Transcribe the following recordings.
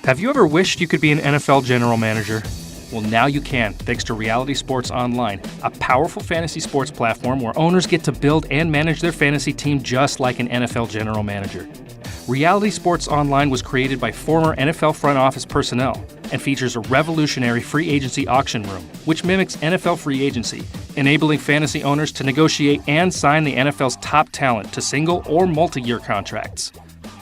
Have you ever wished you could be an NFL general manager? Well, now you can, thanks to Reality Sports Online, a powerful fantasy sports platform where owners get to build and manage their fantasy team just like an NFL general manager. Reality Sports Online was created by former NFL front office personnel and features a revolutionary free agency auction room, which mimics NFL free agency, enabling fantasy owners to negotiate and sign the NFL's top talent to single or multi-year contracts.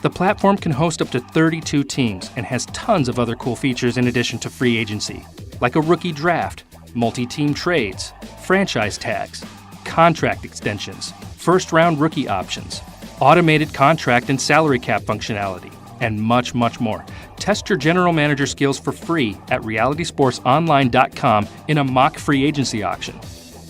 The platform can host up to 32 teams and has tons of other cool features in addition to free agency, like a rookie draft, multi-team trades, franchise tags, contract extensions, first-round rookie options, automated contract and salary cap functionality, and much, much more. Test your general manager skills for free at realitysportsonline.com in a mock free agency auction.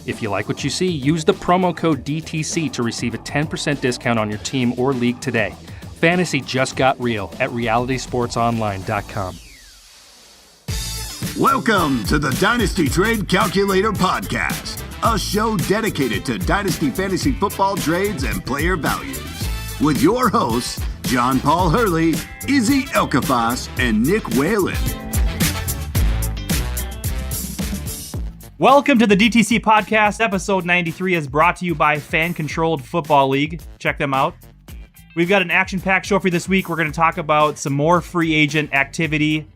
If you like what you see, use the promo code DTC to receive a 10% discount on your team or league today. Fantasy just got real at realitysportsonline.com. Welcome to the Dynasty Trade Calculator Podcast, a show dedicated to Dynasty fantasy football trades and player values. With your hosts, John Paul Hurley, Izzy Elkaffas, and Nick Whalen. Welcome to the DTC Podcast. Episode 93 is brought to you by Fan Controlled Football League. Check them out. We've got an action-packed show for this week. We're going to talk about some more free agent activity.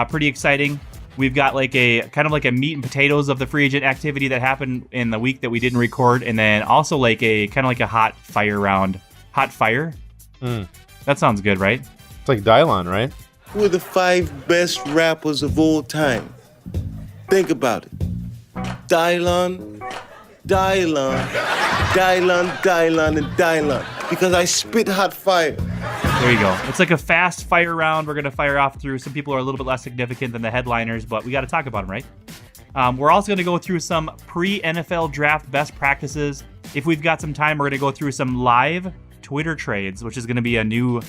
Pretty exciting. We've got like a kind of like a meat and potatoes of the free agent activity that happened in the week that we didn't record, and then also like a kind of like a hot fire round. Hot fire? That sounds good, right? It's like Dylon, right? Who are the 5 best rappers of all time? Think about it. Dylon, and Dylon. Because I spit hot fire. There you go. It's like a fast fire round. We're going to fire off through some people who are a little bit less significant than the headliners, but we got to talk about them, right? We're also going to go through some pre-NFL draft best practices. If we've got some time, we're going to go through some live Twitter trades, which is going to be a new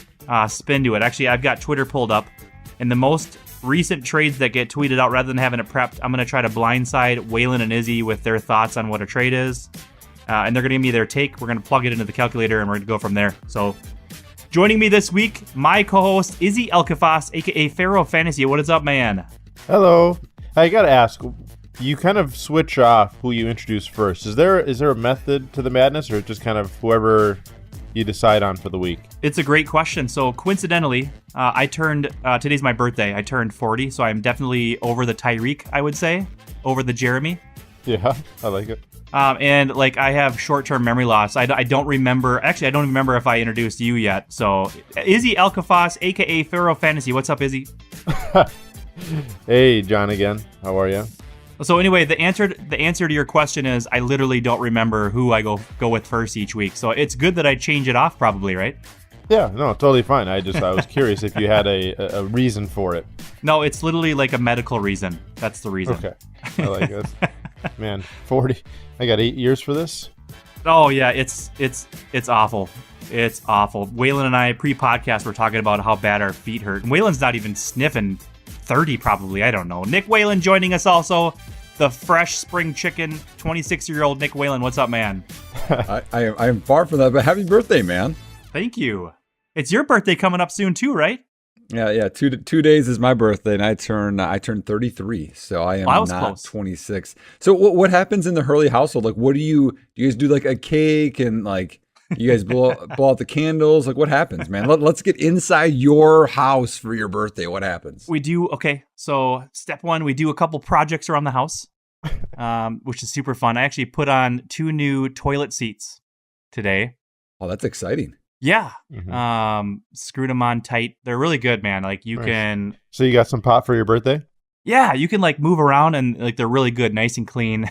spin to it. Actually, I've got Twitter pulled up, and the most recent trades that get tweeted out, rather than having it prepped, I'm going to try to blindside Whalen and Izzy with their thoughts on what a trade is. And they're going to give me their take. We're going to plug it into the calculator, and we're going to go from there. So, joining me this week, my co-host, Izzy Elkaffas, a.k.a. Pharaoh Fantasy. What is up, man? Hello. I got to ask, you kind of switch off who you introduce first. Is there a method to the madness, or just kind of whoever you decide on for the week? It's a great question. So, coincidentally, today's my birthday. I turned 40, so I'm definitely over the Tyreek, I would say, over the Jeremy. Yeah, I like it. And like I have short-term memory loss. I don't remember. Actually, I don't remember if I introduced you yet. So, Izzy Elkaffas, aka Pharaoh Fantasy. What's up, Izzy? Hey, John again. How are you? So anyway, the answer to your question is I literally don't remember who I go with first each week. So it's good that I change it off, probably, right? Yeah, no, totally fine. I was curious if you had a reason for it. No, it's literally like a medical reason. That's the reason. Okay, I like it. Man, 40. I got 8 years for this. Oh yeah, it's awful. It's awful. Whalen and I pre-podcast were talking about how bad our feet hurt. And Whalen's not even sniffing 30 probably. I don't know. Nick Whalen joining us also. The fresh spring chicken, 26-year-old Nick Whalen. What's up, man? I'm far from that, but happy birthday, man. Thank you. It's your birthday coming up soon too, right? Yeah. 2 days is my birthday, and I turn 33, so I am not close. 26. So what happens in the Hurley household? Like, what do you guys do? Like a cake, and like you guys blow out the candles? Like, what happens, man? Let's get inside your house for your birthday. What happens? We do okay. So step 1, we do a couple projects around the house, which is super fun. I actually put on 2 new toilet seats today. Oh, that's exciting. Yeah. Mm-hmm. Screwed them on tight. They're really good, man. Like you can. So you got some pot for your birthday? Yeah, you can like move around and like they're really good, nice and clean,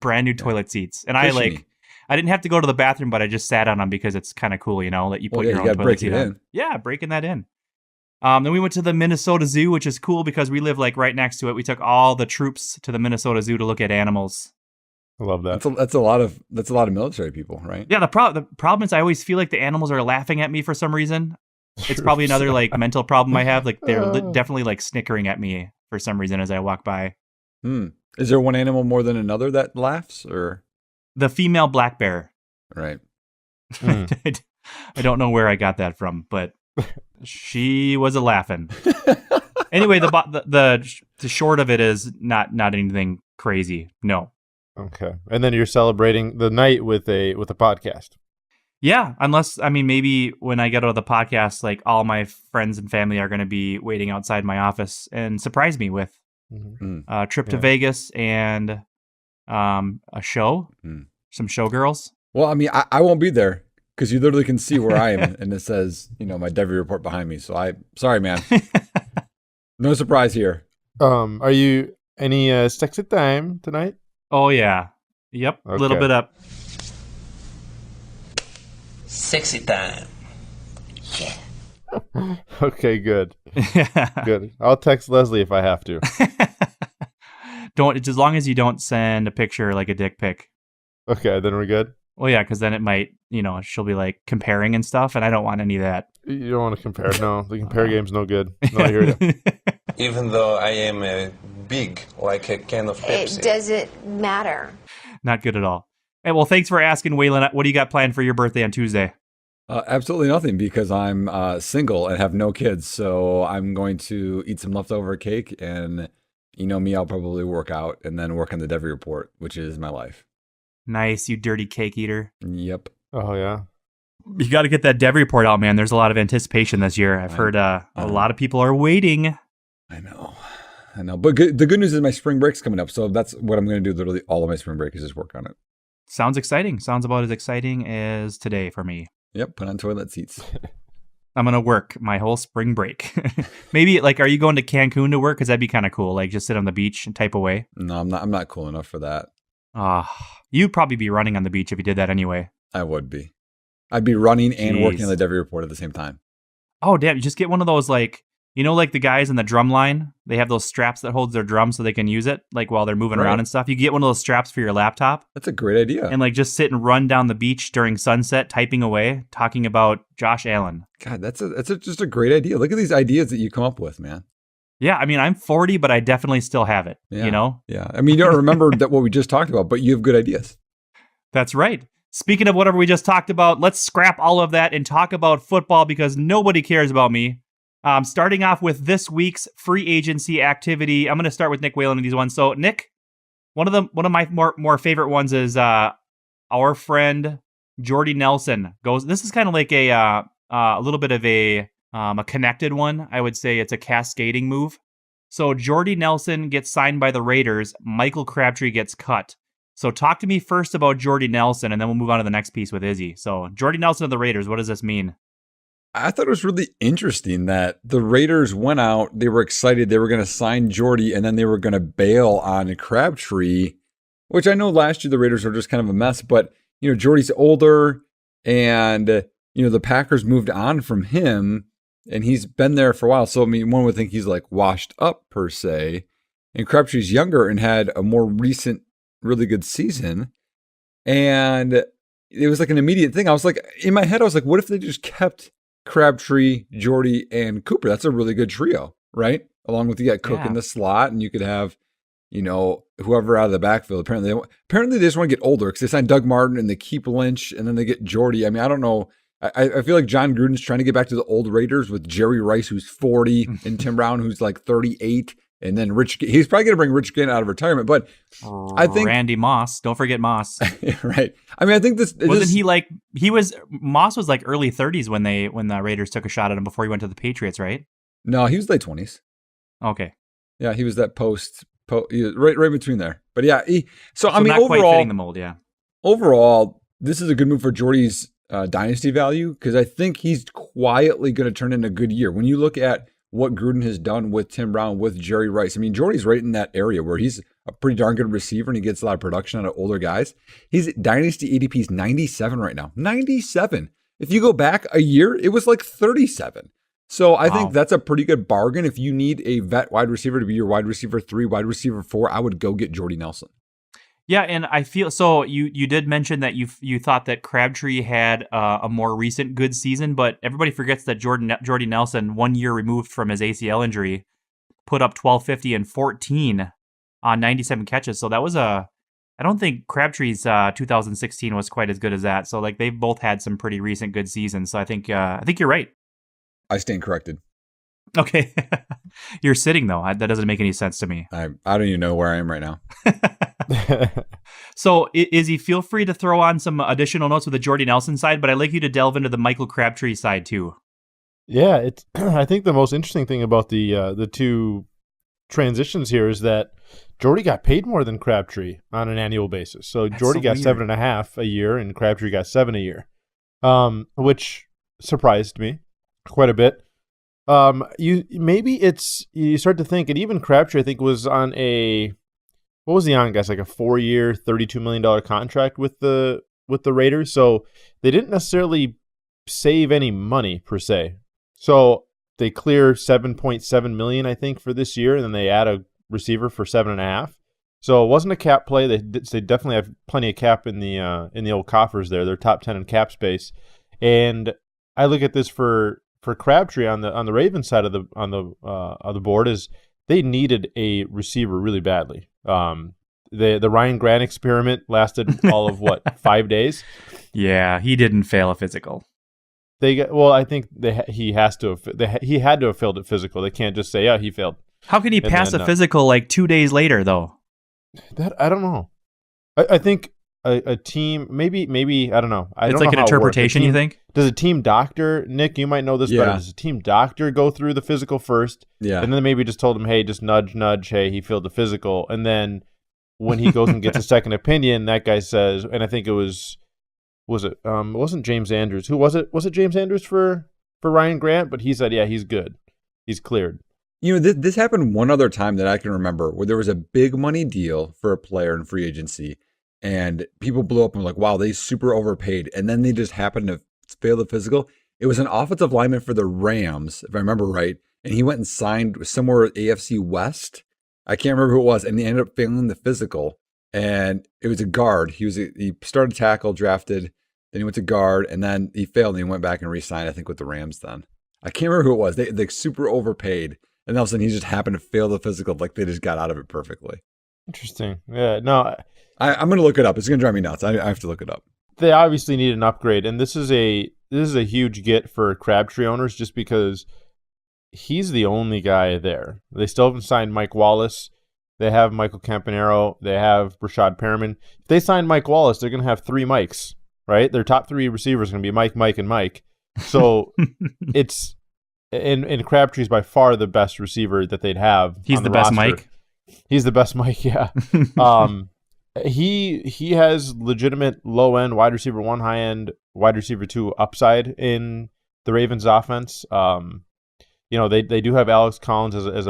brand new toilet seats. And I didn't have to go to the bathroom, but I just sat on them because it's kind of cool, that you put your own toilet seat on. Yeah, breaking that in. Then we went to the Minnesota Zoo, which is cool because we live like right next to it. We took all the troops to the Minnesota Zoo to look at animals. I love that. That's a lot of military people, right? Yeah, the problem is I always feel like the animals are laughing at me for some reason. It's probably another like mental problem I have. Like they're definitely like snickering at me for some reason as I walk by. Is there one animal more than another that laughs, or the female black bear? Right. I don't know where I got that from, but she was a laughing. Anyway, the short of it is not anything crazy. No. Okay. And then you're celebrating the night with a podcast. Yeah, unless, I mean, maybe when I get out of the podcast, like all my friends and family are going to be waiting outside my office and surprise me with a trip to Vegas and a show, some showgirls. Well, I mean, I won't be there because you literally can see where I am, and it says, my Devy report behind me. So sorry, man. No surprise here. Are you any sexy time tonight? Oh yeah, yep, a little bit up. Sexy time. Yeah. Okay, good. Good. I'll text Leslie if I have to. Don't, as long as you don't send a picture like a dick pic. Okay, then we're good. Well, yeah, because then it might, she'll be like comparing and stuff, and I don't want any of that. You don't want to compare. No, the compare game's no good. No, I hear you. Even though I am big, like a can of Pepsi. It doesn't matter. Not good at all. Hey, well, thanks for asking, Whalen. What do you got planned for your birthday on Tuesday? Absolutely nothing, because I'm single and have no kids. So I'm going to eat some leftover cake, and me, I'll probably work out and then work on the Devy report, which is my life. Nice, you dirty cake eater. Yep. Oh, yeah. You got to get that Devy report out, man. There's a lot of anticipation this year. I've heard a lot of people are waiting. I know. But the good news is my spring break's coming up. So that's what I'm going to do. Literally all of my spring break is just work on it. Sounds exciting. Sounds about as exciting as today for me. Yep. Put on toilet seats. I'm going to work my whole spring break. Maybe, are you going to Cancun to work? Because that'd be kind of cool. Just sit on the beach and type away. No, I'm not cool enough for that. You'd probably be running on the beach if you did that anyway. I would be. I'd be running and working on the Devy report at the same time. Oh, damn. You just get one of those, the guys in the drum line, they have those straps that holds their drum so they can use it, while they're moving around and stuff. You get one of those straps for your laptop. That's a great idea. And, just sit and run down the beach during sunset, typing away, talking about Josh Allen. God, that's just a great idea. Look at these ideas that you come up with, man. Yeah, I mean, I'm 40, but I definitely still have it, Yeah, I mean, you don't remember what we just talked about, but you have good ideas. That's right. Speaking of whatever we just talked about, let's scrap all of that and talk about football because nobody cares about me. Starting off with this week's free agency activity, I'm going to start with Nick Whalen in these ones. So, Nick, one of my more favorite ones is our friend Jordy Nelson goes. This is kind of like a little bit of a connected one. I would say it's a cascading move. So Jordy Nelson gets signed by the Raiders. Michael Crabtree gets cut. So talk to me first about Jordy Nelson, and then we'll move on to the next piece with Izzy. So Jordy Nelson of the Raiders, what does this mean? I thought it was really interesting that the Raiders went out. They were excited. They were going to sign Jordy, and then they were going to bail on Crabtree, which I know last year the Raiders were just kind of a mess. But, Jordy's older, and, the Packers moved on from him, and he's been there for a while. So, I mean, one would think he's washed up per se. And Crabtree's younger and had a more recent, really good season. And it was an immediate thing. I was in my head, I was what if they just kept Crabtree, Jordy, and Cooper? That's a really good trio, right? Along with you got Cook in the slot, and you could have, whoever out of the backfield. Apparently they just want to get older because they signed Doug Martin and they keep Lynch, and then they get Jordy. I mean, I don't know. I feel like John Gruden's trying to get back to the old Raiders with Jerry Rice, who's 40, and Tim Brown, who's 38. And then he's probably going to bring Rich Gannon out of retirement, but I think Randy Moss, don't forget Moss. Right. I mean, I think Moss was early 30s when the Raiders took a shot at him before he went to the Patriots, right? No, he was late 20s. Okay. Yeah, he was that post right between there. But yeah, so I mean, not overall, quite fitting the mold, yeah. Overall, this is a good move for Jordy's dynasty value because I think he's quietly going to turn in a good year. When you look at what Gruden has done with Tim Brown, with Jerry Rice. I mean, Jordy's right in that area where he's a pretty darn good receiver and he gets a lot of production out of older guys. His dynasty ADP is 97 right now. 97. If you go back a year, it was 37. So I think that's a pretty good bargain. If you need a vet wide receiver to be your wide receiver 3, wide receiver 4, I would go get Jordy Nelson. Yeah, and I feel so. You did mention that you thought that Crabtree had a more recent good season, but everybody forgets that Jordy Nelson, 1 year removed from his ACL injury, put up 1,250 and 14 on 97 catches. So that was I don't think Crabtree's 2016 was quite as good as that. So they've both had some pretty recent good seasons. So I think you're right. I stand corrected. Okay. You're sitting, though. That doesn't make any sense to me. I don't even know where I am right now. So, Izzy, feel free to throw on some additional notes with the Jordy Nelson side, but I'd like you to delve into the Michael Crabtree side, too. Yeah, it's. I think the most interesting thing about the two transitions here is that Jordy got paid more than Crabtree on an annual basis. So Jordy got weird. 7.5 a year, and Crabtree got 7 a year, which surprised me quite a bit. You start to think, and even Crabtree, I think, was on what was he on, guys? Like a 4-year, $32 million contract with the Raiders. So they didn't necessarily save any money per se. So they clear $7.7 million, I think, for this year, and then they add a receiver for 7.5. So it wasn't a cap play. They definitely have plenty of cap in the old coffers there. They're top 10 in cap space. And I look at this for Crabtree on the Ravens side of the board is they needed a receiver really badly. The Ryan Grant experiment lasted all of 5 days. Yeah, he didn't fail a physical. I think he had to have failed at physical. They can't just say, yeah, he failed. How can he pass a physical like 2 days later, though? That I don't know. I think a team, maybe I don't know. It's like an interpretation, you think? Does a team doctor, Nick, you might know this better, does a team doctor go through the physical first? Yeah. And then maybe just told him, hey, just nudge, hey, he failed the physical. And then when he goes and gets a second opinion, that guy says, and I think it was it wasn't James Andrews. Who was it? Was it James Andrews for Ryan Grant? But he said, yeah, he's good. He's cleared. This happened one other time that I can remember where there was a big money deal for a player in free agency and people blew up and were like, wow, they super overpaid. And then they just happened to fail the physical. It was an offensive lineman for the Rams, if I remember right. And he went and signed somewhere AFC West. I can't remember who it was. And he ended up failing the physical. And it was a guard. He started tackle, drafted, then he went to guard, and then he failed and he went back and re-signed, I think, with the Rams then. I can't remember who it was. They super overpaid. And all of a sudden, he just happened to fail the physical, like they just got out of it perfectly. Interesting. Yeah, no. I'm going to look it up. It's going to drive me nuts. I have to look it up. They obviously need an upgrade, and this is a huge get for Crabtree owners just because he's the only guy there. They still haven't signed Mike Wallace. They have Michael Campanaro. They have Rashad Perriman. If they sign Mike Wallace, they're going to have 3 Mikes, right? Their top 3 receivers are going to be Mike, and Mike. So it's... And Crabtree's by far the best receiver that they'd have. He's the best Mike. He's the best Mike, yeah. He has legitimate low end wide receiver 1, high end wide receiver 2 upside in the Ravens offense. They do have Alex Collins as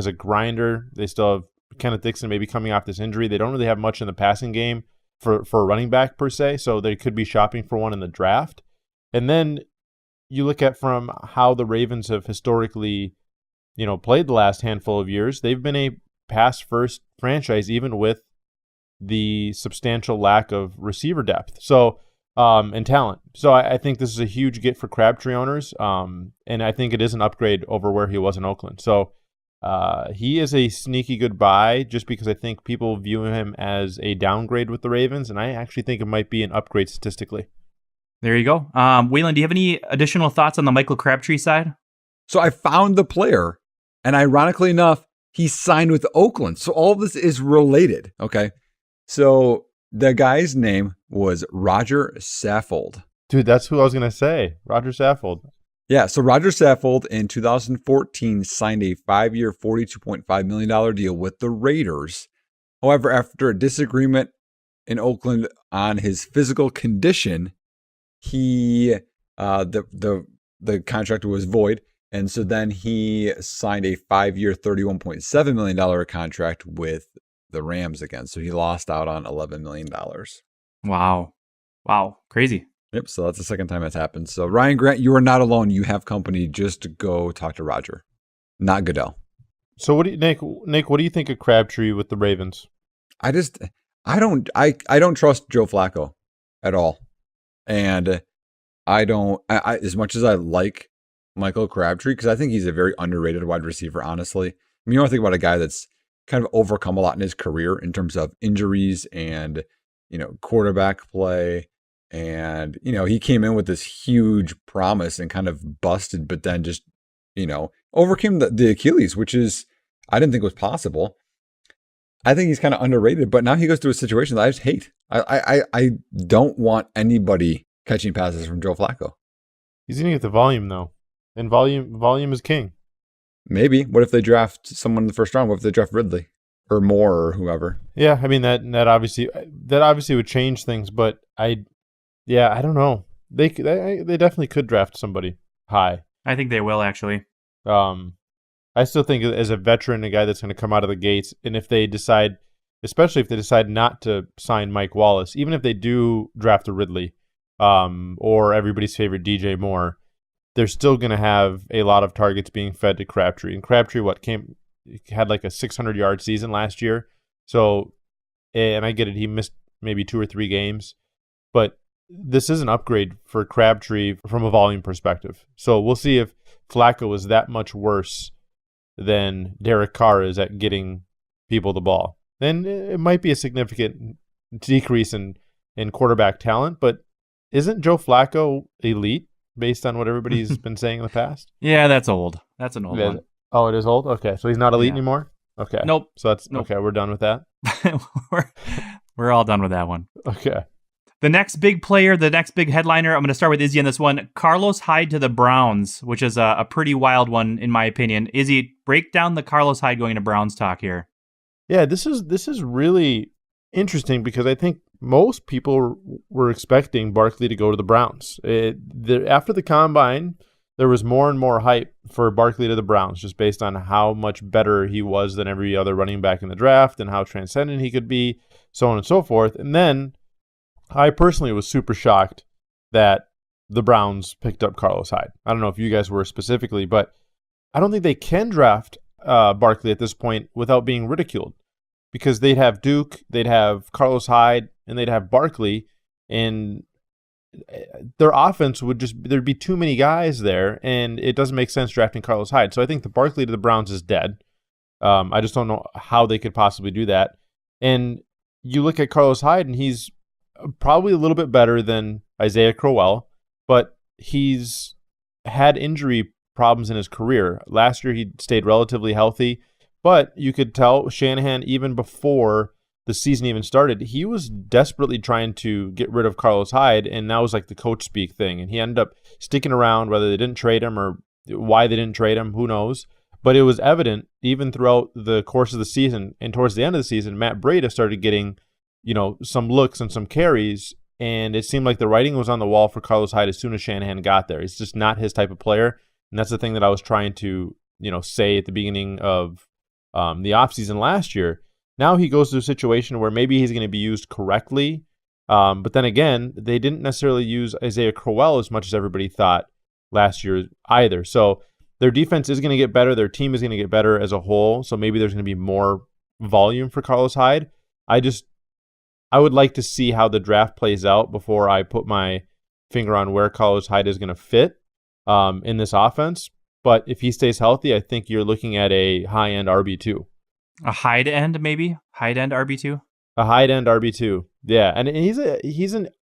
a grinder. They still have Kenneth Dixon maybe coming off this injury. They don't really have much in the passing game for a running back per se, so they could be shopping for one in the draft. And then you look at from how the Ravens have historically, played the last handful of years, they've been a pass-first franchise, even with the substantial lack of receiver depth and talent. So I think this is a huge get for Crabtree owners, and I think it is an upgrade over where he was in Oakland. So he is a sneaky good buy just because I think people view him as a downgrade with the Ravens, and I actually think it might be an upgrade statistically. There you go. Whalen, do you have any additional thoughts on the Michael Crabtree side? So I found the player, and ironically enough, he signed with Oakland. So all of this is related, okay? So the guy's name was Roger Saffold. Dude, that's who I was going to say, Roger Saffold. Yeah, so Roger Saffold in 2014 signed a 5-year, $42.5 million deal with the Raiders. However, after a disagreement in Oakland on his physical condition, the contract was void, and so then he signed a 5-year, $31.7 million contract with the Rams again. So he lost out on $11 million. Wow, crazy. Yep. So that's the second time that's happened. So Ryan Grant, you are not alone. You have company. Just go talk to Roger, not Goodell. So Nick? What do you think of Crabtree with the Ravens? I don't trust Joe Flacco at all. And I as much as I like Michael Crabtree, because I think he's a very underrated wide receiver, honestly. I mean, you want to think about a guy that's kind of overcome a lot in his career in terms of injuries and, quarterback play. And, he came in with this huge promise and kind of busted, but then just, overcame the Achilles, which is, I didn't think was possible. I think he's kind of underrated, but now he goes through a situation that I just hate. I don't want anybody catching passes from Joe Flacco. He's going to get the volume, though. And volume is king. Maybe. What if they draft someone in the first round? What if they draft Ridley or Moore or whoever? Yeah, I mean, that obviously would change things, but I don't know. They definitely could draft somebody high. I think they will, actually. I still think as a veteran, a guy that's going to come out of the gates, and if they decide, especially if they decide not to sign Mike Wallace, even if they do draft a Ridley, or everybody's favorite DJ Moore, they're still going to have a lot of targets being fed to Crabtree. And Crabtree, had like a 600-yard season last year. So, and I get it, he missed maybe 2 or 3 games, but this is an upgrade for Crabtree from a volume perspective. So we'll see if Flacco is that much worse than Derek Carr is at getting people the ball. Then it might be a significant decrease in quarterback talent, but isn't Joe Flacco elite based on what everybody's been saying in the past? Yeah, that's old. That's an old one. Oh, it is old? Okay, so he's not elite anymore? Okay. Nope. So okay, we're done with that? We're all done with that one. Okay. The next big player, the next big headliner, I'm going to start with Izzy on this one. Carlos Hyde to the Browns, which is a pretty wild one in my opinion. Izzy, break down the Carlos Hyde going to Browns talk here. Yeah, this is really interesting because I think most people were expecting Barkley to go to the Browns. After the Combine, there was more and more hype for Barkley to the Browns just based on how much better he was than every other running back in the draft and how transcendent he could be, so on and so forth. And then I personally was super shocked that the Browns picked up Carlos Hyde. I don't know if you guys were specifically, but I don't think they can draft Barkley at this point without being ridiculed because they'd have Duke, they'd have Carlos Hyde, and they'd have Barkley, and their offense there'd be too many guys there, and it doesn't make sense drafting Carlos Hyde. So I think the Barkley to the Browns is dead. I just don't know how they could possibly do that. And you look at Carlos Hyde, and he's probably a little bit better than Isaiah Crowell, but he's had injury problems in his career. Last year, he stayed relatively healthy, but you could tell Shanahan, even before the season even started, he was desperately trying to get rid of Carlos Hyde, and that was like the coach speak thing, and he ended up sticking around, whether they didn't trade him or why they didn't trade him, who knows. But it was evident even throughout the course of the season and towards the end of the season, Matt Breida started getting some looks and some carries, and it seemed like the writing was on the wall for Carlos Hyde as soon as Shanahan got there. It's just not his type of player, and that's the thing that I was trying to, say at the beginning of the offseason last year. Now he goes to a situation where maybe he's going to be used correctly, but then again, they didn't necessarily use Isaiah Crowell as much as everybody thought last year either. So their defense is going to get better, their team is going to get better as a whole, so maybe there's going to be more volume for Carlos Hyde. I would like to see how the draft plays out before I put my finger on where Carlos Hyde is going to fit in this offense. But if he stays healthy, I think you're looking at a high-end RB2. A Hyde end, maybe? Hyde-end RB2? A Hyde-end RB2, yeah. And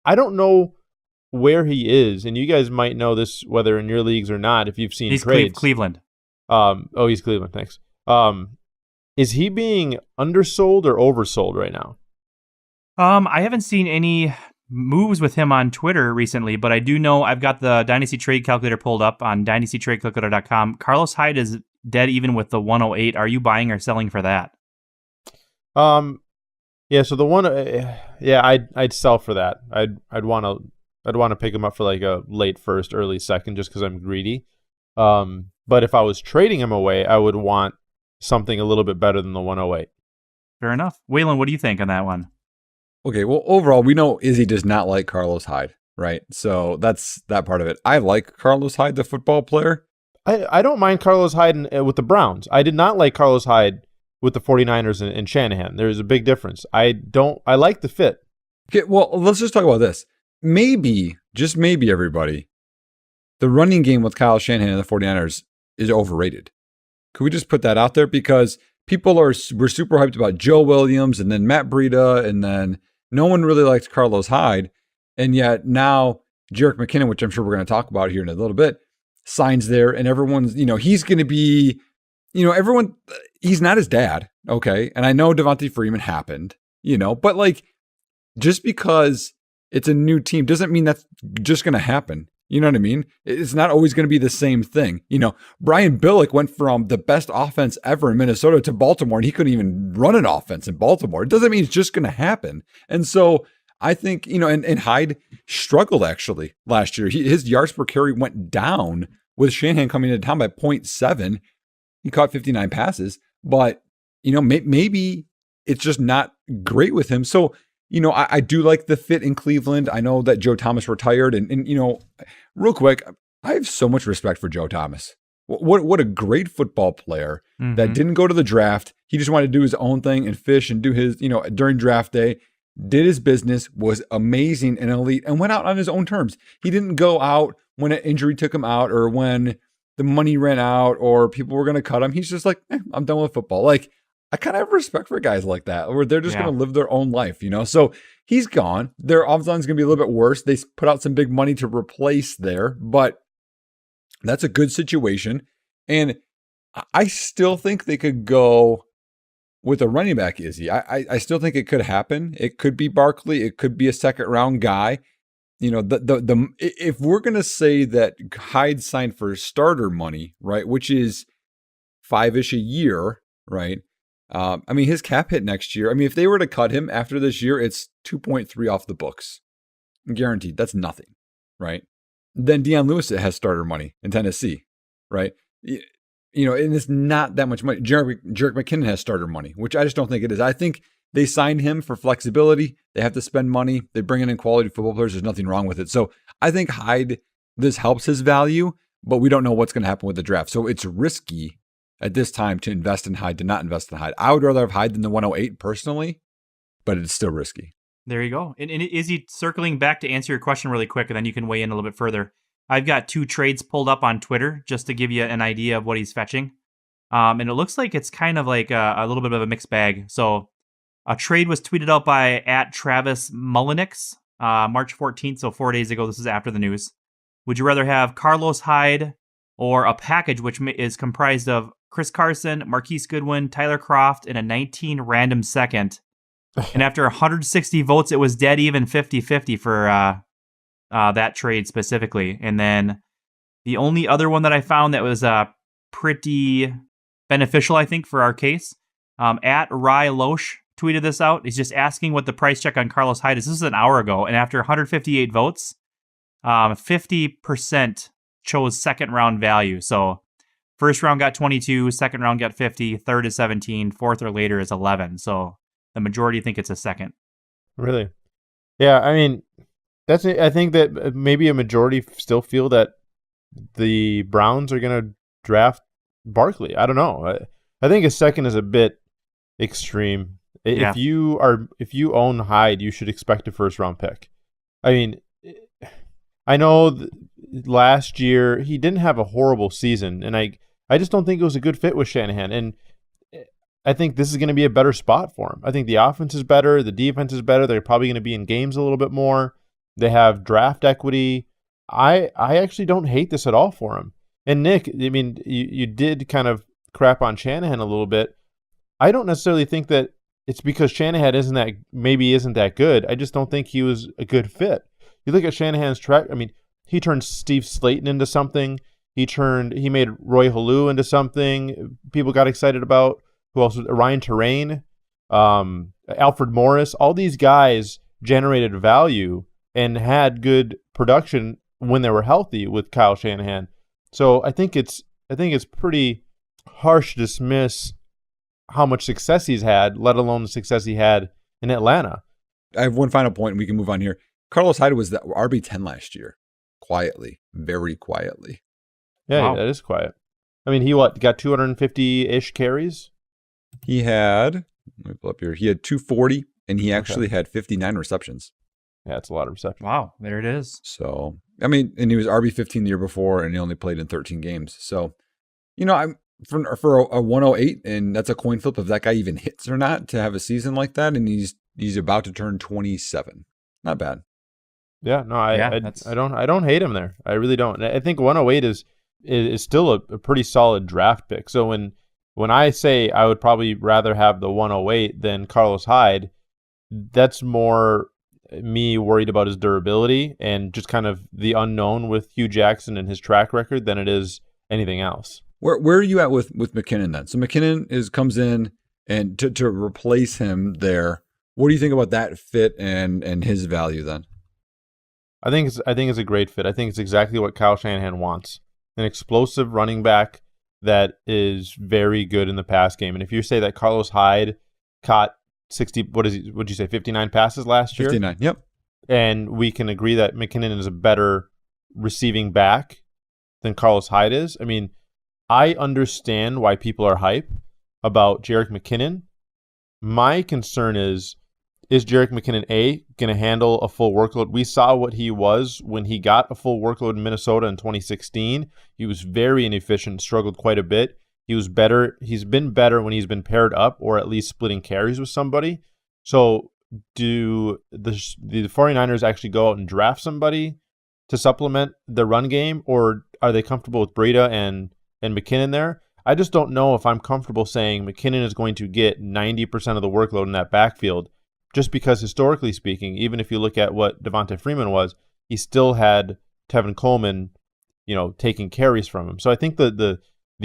I don't know where he is, and you guys might know this whether in your leagues or not if you've seen trades. He's Cleveland. He's Cleveland, thanks. Is he being undersold or oversold right now? I haven't seen any moves with him on Twitter recently, but I do know I've got the Dynasty Trade Calculator pulled up on dynastytradecalculator.com. Carlos Hyde is dead even with the 108. Are you buying or selling for that? Yeah. So the one, I'd sell for that. I'd want to pick him up for like a late first, early second, just because I'm greedy. But if I was trading him away, I would want something a little bit better than the 108. Fair enough. Whalen, what do you think on that one? Okay, well, overall, we know Izzy does not like Carlos Hyde, right? So that's that part of it. I like Carlos Hyde, the football player. I don't mind Carlos Hyde with the Browns. I did not like Carlos Hyde with the 49ers and Shanahan. There's a big difference. I like the fit. Okay, well, let's just talk about this. Maybe, just maybe, everybody, the running game with Kyle Shanahan and the 49ers is overrated. Could we just put that out there? Because we're super hyped about Joe Williams and then Matt Breida, and then no one really likes Carlos Hyde. And yet now Jerick McKinnon, which I'm sure we're going to talk about here in a little bit, signs there, and everyone's, he's going to be, everyone, he's not his dad. Okay. And I know Devontae Freeman happened, but like, just because it's a new team doesn't mean that's just going to happen. You know what I mean? It's not always going to be the same thing. Brian Billick went from the best offense ever in Minnesota to Baltimore, and he couldn't even run an offense in Baltimore. It doesn't mean it's just going to happen. And so I think, and Hyde struggled actually last year. His yards per carry went down with Shanahan coming into town by 0.7. He caught 59 passes, but, maybe it's just not great with him. So, I do like the fit in Cleveland. I know that Joe Thomas retired, and real quick, I have so much respect for Joe Thomas. What a great football player that didn't go to the draft. He just wanted to do his own thing and fish and do his, during draft day, did his business, was amazing and elite, and went out on his own terms. He didn't go out when an injury took him out or when the money ran out or people were going to cut him. He's just like, I'm done with football. Like, I kind of have respect for guys like that, where they're just going to live their own life, So he's gone. Their offense is going to be a little bit worse. They put out some big money to replace there, but that's a good situation. And I still think they could go with a running back, Izzy. I still think it could happen. It could be Barkley. It could be a second round guy. If we're going to say that Hyde signed for starter money, right, which is $5-ish a year, right? His cap hit next year. If they were to cut him after this year, it's 2.3 off the books. Guaranteed. That's nothing, right? Then Deion Lewis has starter money in Tennessee, right? And it's not that much money. Jerick McKinnon has starter money, which I just don't think it is. I think they signed him for flexibility. They have to spend money. They bring in quality football players. There's nothing wrong with it. So I think Hyde, this helps his value, but we don't know what's going to happen with the draft. So it's risky at this time to invest in Hyde, to not invest in Hyde. I would rather have Hyde than the 108 personally, but it's still risky. There you go. And Izzy, circling back to answer your question really quick, and then you can weigh in a little bit further. I've got 2 trades pulled up on Twitter just to give you an idea of what he's fetching. And it looks like it's kind of like a little bit of a mixed bag. So a trade was tweeted out by @Travis Mullinix, March 14th, so 4 days ago. This is after the news. Would you rather have Carlos Hyde or a package which is comprised of Chris Carson, Marquise Goodwin, Tyler Kroft, and a 19 random second? And after 160 votes, it was dead even 50-50 for that trade specifically. And then the only other one that I found that was pretty beneficial, I think, for our case, @Rye tweeted this out. He's just asking what the price check on Carlos Hyde is. This is an hour ago. And after 158 votes, 50% chose second round value. So first round got 22, second round got 50, third is 17, fourth or later is 11. So the majority think it's a second. Really? Yeah, I think that maybe a majority still feel that the Browns are going to draft Barkley. I don't know. I think a second is a bit extreme. Yeah. If you own Hyde, you should expect a first round pick. I know last year he didn't have a horrible season, and I just don't think it was a good fit with Shanahan. And I think this is going to be a better spot for him. I think the offense is better, the defense is better. They're probably going to be in games a little bit more. They have draft equity. I actually don't hate this at all for him. And Nick, you did kind of crap on Shanahan a little bit. I don't necessarily think that it's because Shanahan isn't that good. I just don't think he was a good fit. You look at Shanahan's track. He turned Steve Slayton into something. He made Roy Halou into something people got excited about. Who else? Ryan Terrain, Alfred Morris. All these guys generated value and had good production when they were healthy with Kyle Shanahan. So I think it's pretty harsh to dismiss how much success he's had, let alone the success he had in Atlanta. I have one final point, and we can move on here. Carlos Hyde was the RB10 last year, quietly, very quietly. Yeah, Wow. That is quiet. He got 250-ish carries? He had, let me pull up here, he had 240, and he actually had 59 receptions. Yeah, that's a lot of receptions. Wow, there it is. So, and he was RB15 the year before, and he only played in 13 games. So, I'm for a 108, and that's a coin flip if that guy even hits or not to have a season like that, and he's about to turn 27. Not bad. Yeah, no, I don't hate him there. I really don't. I think 108 is is still a pretty solid draft pick. So when I say I would probably rather have the 108 than Carlos Hyde, that's more me worried about his durability and just kind of the unknown with Hugh Jackson and his track record than it is anything else. Where are you at with McKinnon then? So McKinnon comes in and to replace him there. What do you think about that fit and his value then? I think it's a great fit. I think it's exactly what Kyle Shanahan wants. An explosive running back that is very good in the pass game. And if you say that Carlos Hyde caught 59 passes last year? 59, yep. And we can agree that McKinnon is a better receiving back than Carlos Hyde is. I mean, I understand why people are hype about Jerick McKinnon. My concern is Jerick McKinnon, going to handle a full workload? We saw what he was when he got a full workload in Minnesota in 2016. He was very inefficient, struggled quite a bit. He was better. He's been better when he's been paired up or at least splitting carries with somebody. So do the 49ers actually go out and draft somebody to supplement the run game, or are they comfortable with Breida and McKinnon there? I just don't know if I'm comfortable saying McKinnon is going to get 90% of the workload in that backfield, just because historically speaking, even if you look at what Devonta Freeman was, he still had Tevin Coleman, taking carries from him. So I think the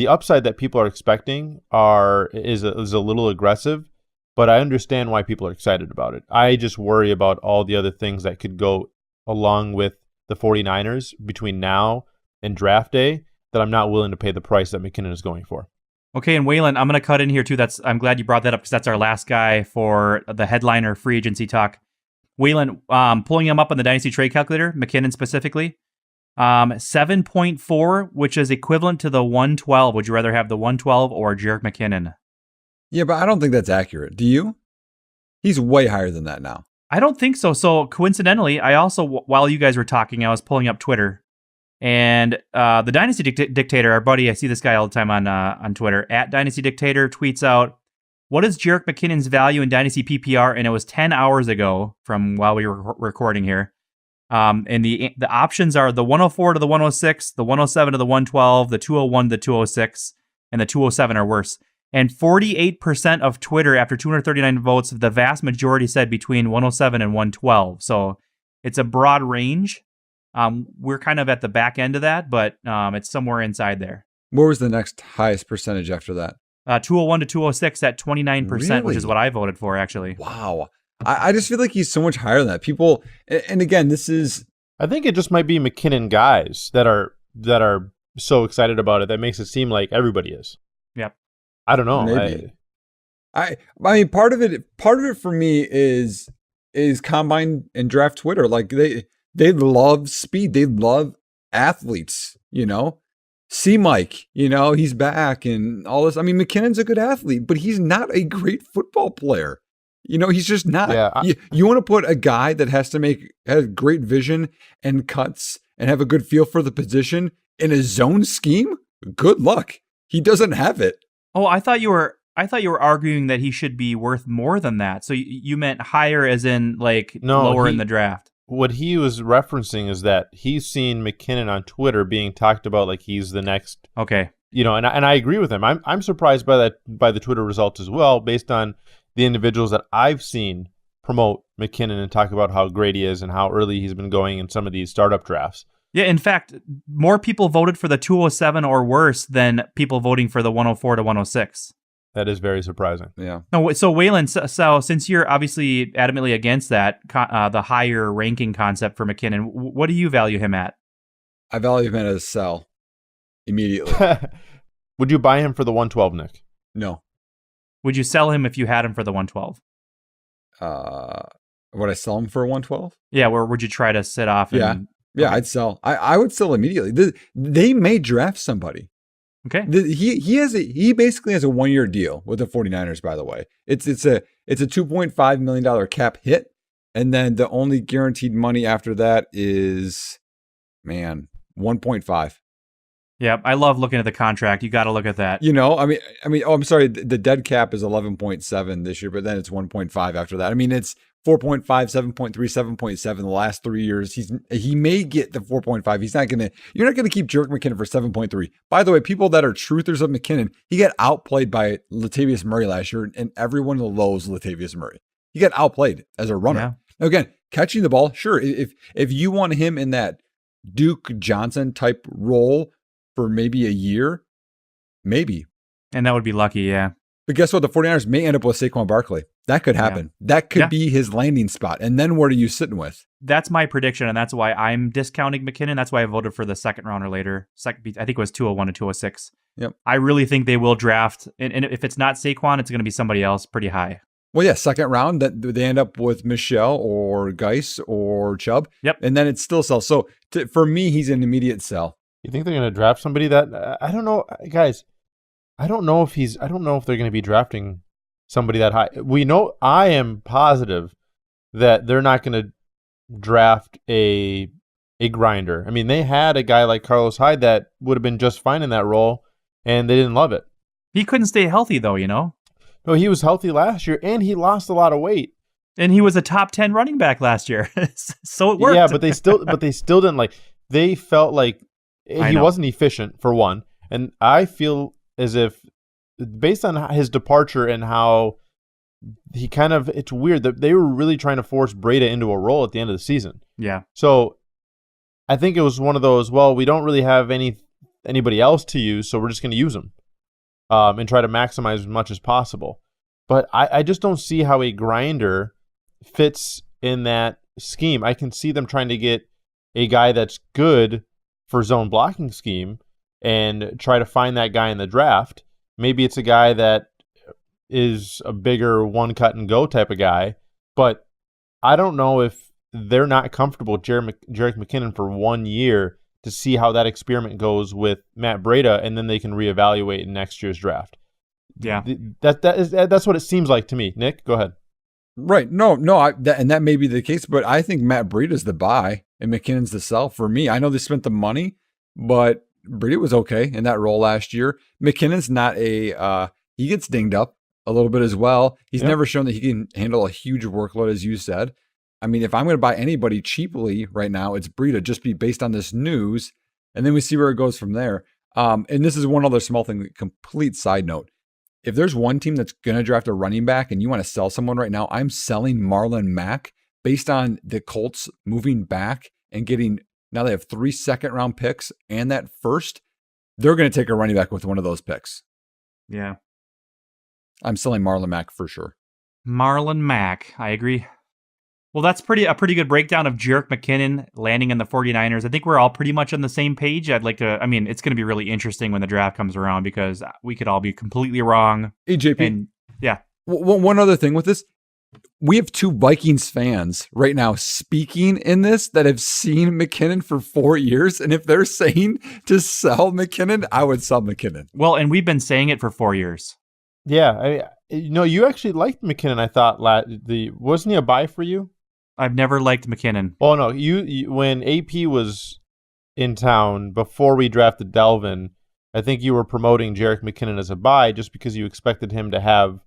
upside that people are expecting is a little aggressive, but I understand why people are excited about it. I just worry about all the other things that could go along with the 49ers between now and draft day that I'm not willing to pay the price that McKinnon is going for. Okay, and Whalen, I'm going to cut in here too. I'm glad you brought that up because that's our last guy for the headliner free agency talk. Whalen, pulling him up on the Dynasty Trade Calculator, McKinnon specifically, 7.4, which is equivalent to the 112. Would you rather have the 112 or Jerick McKinnon? Yeah, but I don't think that's accurate. Do you? He's way higher than that now. I don't think so. So coincidentally, I also, while you guys were talking, I was pulling up Twitter. And the Dynasty Dictator, our buddy, I see this guy all the time on Twitter, at Dynasty Dictator, tweets out, what is Jerick McKinnon's value in Dynasty PPR? And it was 10 hours ago from while we were recording here. And the options are the 104 to the 106, the 107 to the 112, the 201 to the 206, and the 207 are worse. And 48% of Twitter, after 239 votes, the vast majority said between 107 and 112. So it's a broad range. We're kind of at the back end of that, but it's somewhere inside there. What was the next highest percentage after that? 201 to 206 at 29%, Really? which is what I voted for, actually. Wow. I just feel like he's so much higher than that. People, and again, this is... I think it just might be McKinnon guys that are so excited about it that makes it seem like everybody is. Yep. I don't know. Maybe. I mean, part of it for me is combine and draft Twitter. Like they love speed. They love athletes, See Mike, he's back and all this. I mean, McKinnon's a good athlete, but he's not a great football player. He's just not. Yeah, you want to put a guy that has great vision and cuts and have a good feel for the position in a zone scheme? Good luck. He doesn't have it. Oh, I thought you were arguing that he should be worth more than that. So you meant higher as in lower in the draft. What he was referencing is that he's seen McKinnon on Twitter being talked about like he's the next. Okay. And I agree with him. I'm surprised by the Twitter results as well, based on the individuals that I've seen promote McKinnon and talk about how great he is and how early he's been going in some of these startup drafts. Yeah, in fact, more people voted for the 207 or worse than people voting for the 104 to 106. That is very surprising. Yeah. No, so Whalen, so since you're obviously adamantly against that, the higher ranking concept for McKinnon, what do you value him at? I value him at a sell immediately. Would you buy him for the 112, Nick? No. Would you sell him if you had him for the 112? Would I sell him for a 112? Yeah, where would you try to sit off? And, Yeah, I'd sell. I would sell immediately. They may draft somebody. Okay. He basically has a 1-year deal with the 49ers, by the way. It's a $2.5 million cap hit, and then the only guaranteed money after that is 1.5. Yeah, I love looking at the contract. You got to look at that. I'm sorry, the dead cap is 11.7 this year, but then it's 1.5 after that. I mean, it's 4.5, 7.3, 7.7 the last 3 years. He may get the 4.5. You're not gonna keep Jerick McKinnon for 7.3. By the way, people that are truthers of McKinnon, he got outplayed by Latavius Murray last year, and everyone loathes Latavius Murray. He got outplayed as a runner. Yeah. Now, again, catching the ball, sure. If you want him in that Duke Johnson type role for maybe a year, maybe. And that would be lucky, yeah. But guess what? The 49ers may end up with Saquon Barkley. That could happen. Yeah. That could be his landing spot. And then what are you sitting with? That's my prediction, and that's why I'm discounting McKinnon. That's why I voted for the second round or later. I think it was 201 and 206. Yep. I really think they will draft, and if it's not Saquon, it's going to be somebody else pretty high. Well, yeah, second round, that they end up with Michelle or Geis or Chubb. Yep. And then it still sells. So for me, he's an immediate sell. You think they're going to draft somebody that I don't know, guys? I don't know if they're going to be drafting somebody that high. We know, I am positive that they're not going to draft a grinder. I mean, they had a guy like Carlos Hyde that would have been just fine in that role, and they didn't love it. He couldn't stay healthy, though, you know? No, he was healthy last year, and he lost a lot of weight. And he was a top 10 running back last year, so it worked. Yeah, but they still didn't like. They felt like he wasn't efficient for one, and I feel as if, based on his departure and how he it's weird that they were really trying to force Breida into a role at the end of the season. Yeah. So I think it was one of those, well, we don't really have anybody else to use, so we're just going to use them and try to maximize as much as possible. But I just don't see how a grinder fits in that scheme. I can see them trying to get a guy that's good for zone blocking scheme and try to find that guy in the draft. Maybe it's a guy that is a bigger one cut and go type of guy, but I don't know if they're not comfortable with Jerick McKinnon for 1 year to see how that experiment goes with Matt Breida, and then they can reevaluate in next year's draft. Yeah, that's what it seems like to me. Nick, go ahead. Right. No, and that may be the case, but I think Matt Breida's the buy and McKinnon's the sell for me. I know they spent the money, but Breida was okay in that role last year. McKinnon's not he gets dinged up a little bit as well. He's never shown that he can handle a huge workload, as you said. I mean, if I'm going to buy anybody cheaply right now, it's Breida, just be based on this news, and then we see where it goes from there. And this is one other small thing, complete side note. If there's one team that's going to draft a running back and you want to sell someone right now, I'm selling Marlon Mack based on the Colts moving back and getting, now they have 3 second-round picks and that first. They're going to take a running back with one of those picks. Yeah. I'm selling Marlon Mack for sure. Marlon Mack, I agree. Well, that's a pretty good breakdown of Jerick McKinnon landing in the 49ers. I think we're all pretty much on the same page. It's going to be really interesting when the draft comes around because we could all be completely wrong. Hey, JP. And, yeah. One other thing with this. We have 2 Vikings fans right now speaking in this that have seen McKinnon for 4 years. And if they're saying to sell McKinnon, I would sell McKinnon. Well, and we've been saying it for 4 years. Yeah. You actually liked McKinnon, I thought. Wasn't he a buy for you? I've never liked McKinnon. Oh, no. You when AP was in town before we drafted Delvin, I think you were promoting Jerick McKinnon as a buy just because you expected him to have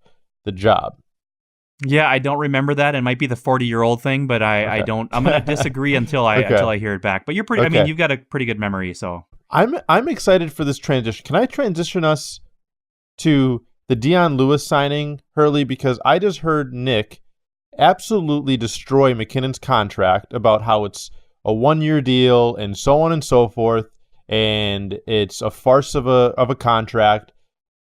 the job. Yeah, I don't remember that. It might be the 40-year-old thing, but I don't. I'm going to disagree until I hear it back. But you're pretty. Okay. I mean, you've got a pretty good memory, so I'm excited for this transition. Can I transition us to the Dion Lewis signing, Hurley? Because I just heard Nick absolutely destroy McKinnon's contract about how it's a 1-year deal and so on and so forth, and it's a farce of a contract.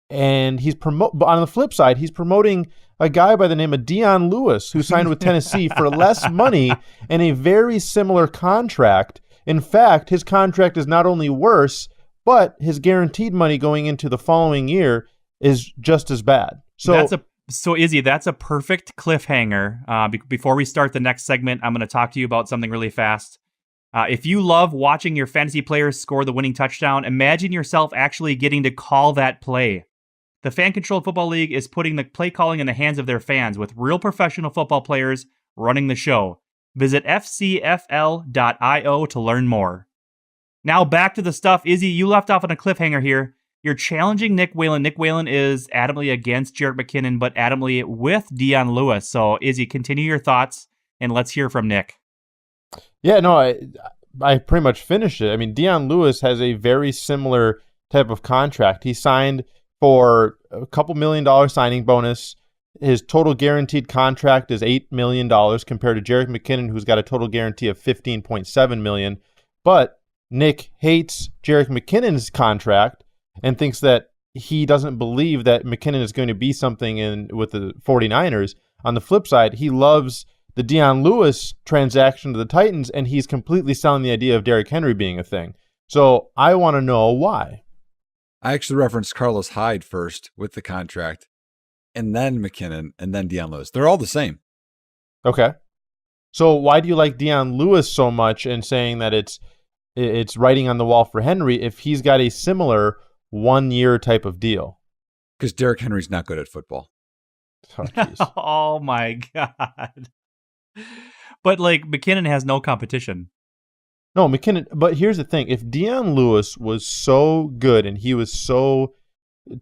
And on the flip side, he's promoting a guy by the name of Dion Lewis who signed with Tennessee for less money and a very similar contract. In fact, his contract is not only worse, but his guaranteed money going into the following year is just as bad. So Izzy, that's a perfect cliffhanger. Before we start the next segment, I'm going to talk to you about something really fast. If you love watching your fantasy players score the winning touchdown, imagine yourself actually getting to call that play. The Fan-Controlled Football League is putting the play calling in the hands of their fans with real professional football players running the show. Visit fcfl.io to learn more. Now back to the stuff. Izzy, you left off on a cliffhanger here. You're challenging Nick Whalen. Nick Whalen is adamantly against Jerick McKinnon, but adamantly with Dion Lewis. So, Izzy, continue your thoughts, and let's hear from Nick. Yeah, no, I pretty much finished it. I mean, Dion Lewis has a very similar type of contract. He signed for a couple $1 million signing bonus. His total guaranteed contract is $8 million compared to Jerick McKinnon, who's got a total guarantee of $15.7 million. But Nick hates Jerick McKinnon's contract and thinks that he doesn't believe that McKinnon is going to be something with the 49ers. On the flip side, he loves the Dion Lewis transaction to the Titans, and he's completely selling the idea of Derrick Henry being a thing. So I want to know why. I actually referenced Carlos Hyde first with the contract, and then McKinnon, and then Dion Lewis. They're all the same. Okay. So why do you like Dion Lewis so much and saying that it's writing on the wall for Henry if he's got a similar 1 year type of deal? Because Derrick Henry's not good at football. Oh, Oh my God. But McKinnon has no competition. No, McKinnon, but here's the thing. If Dion Lewis was so good and he was so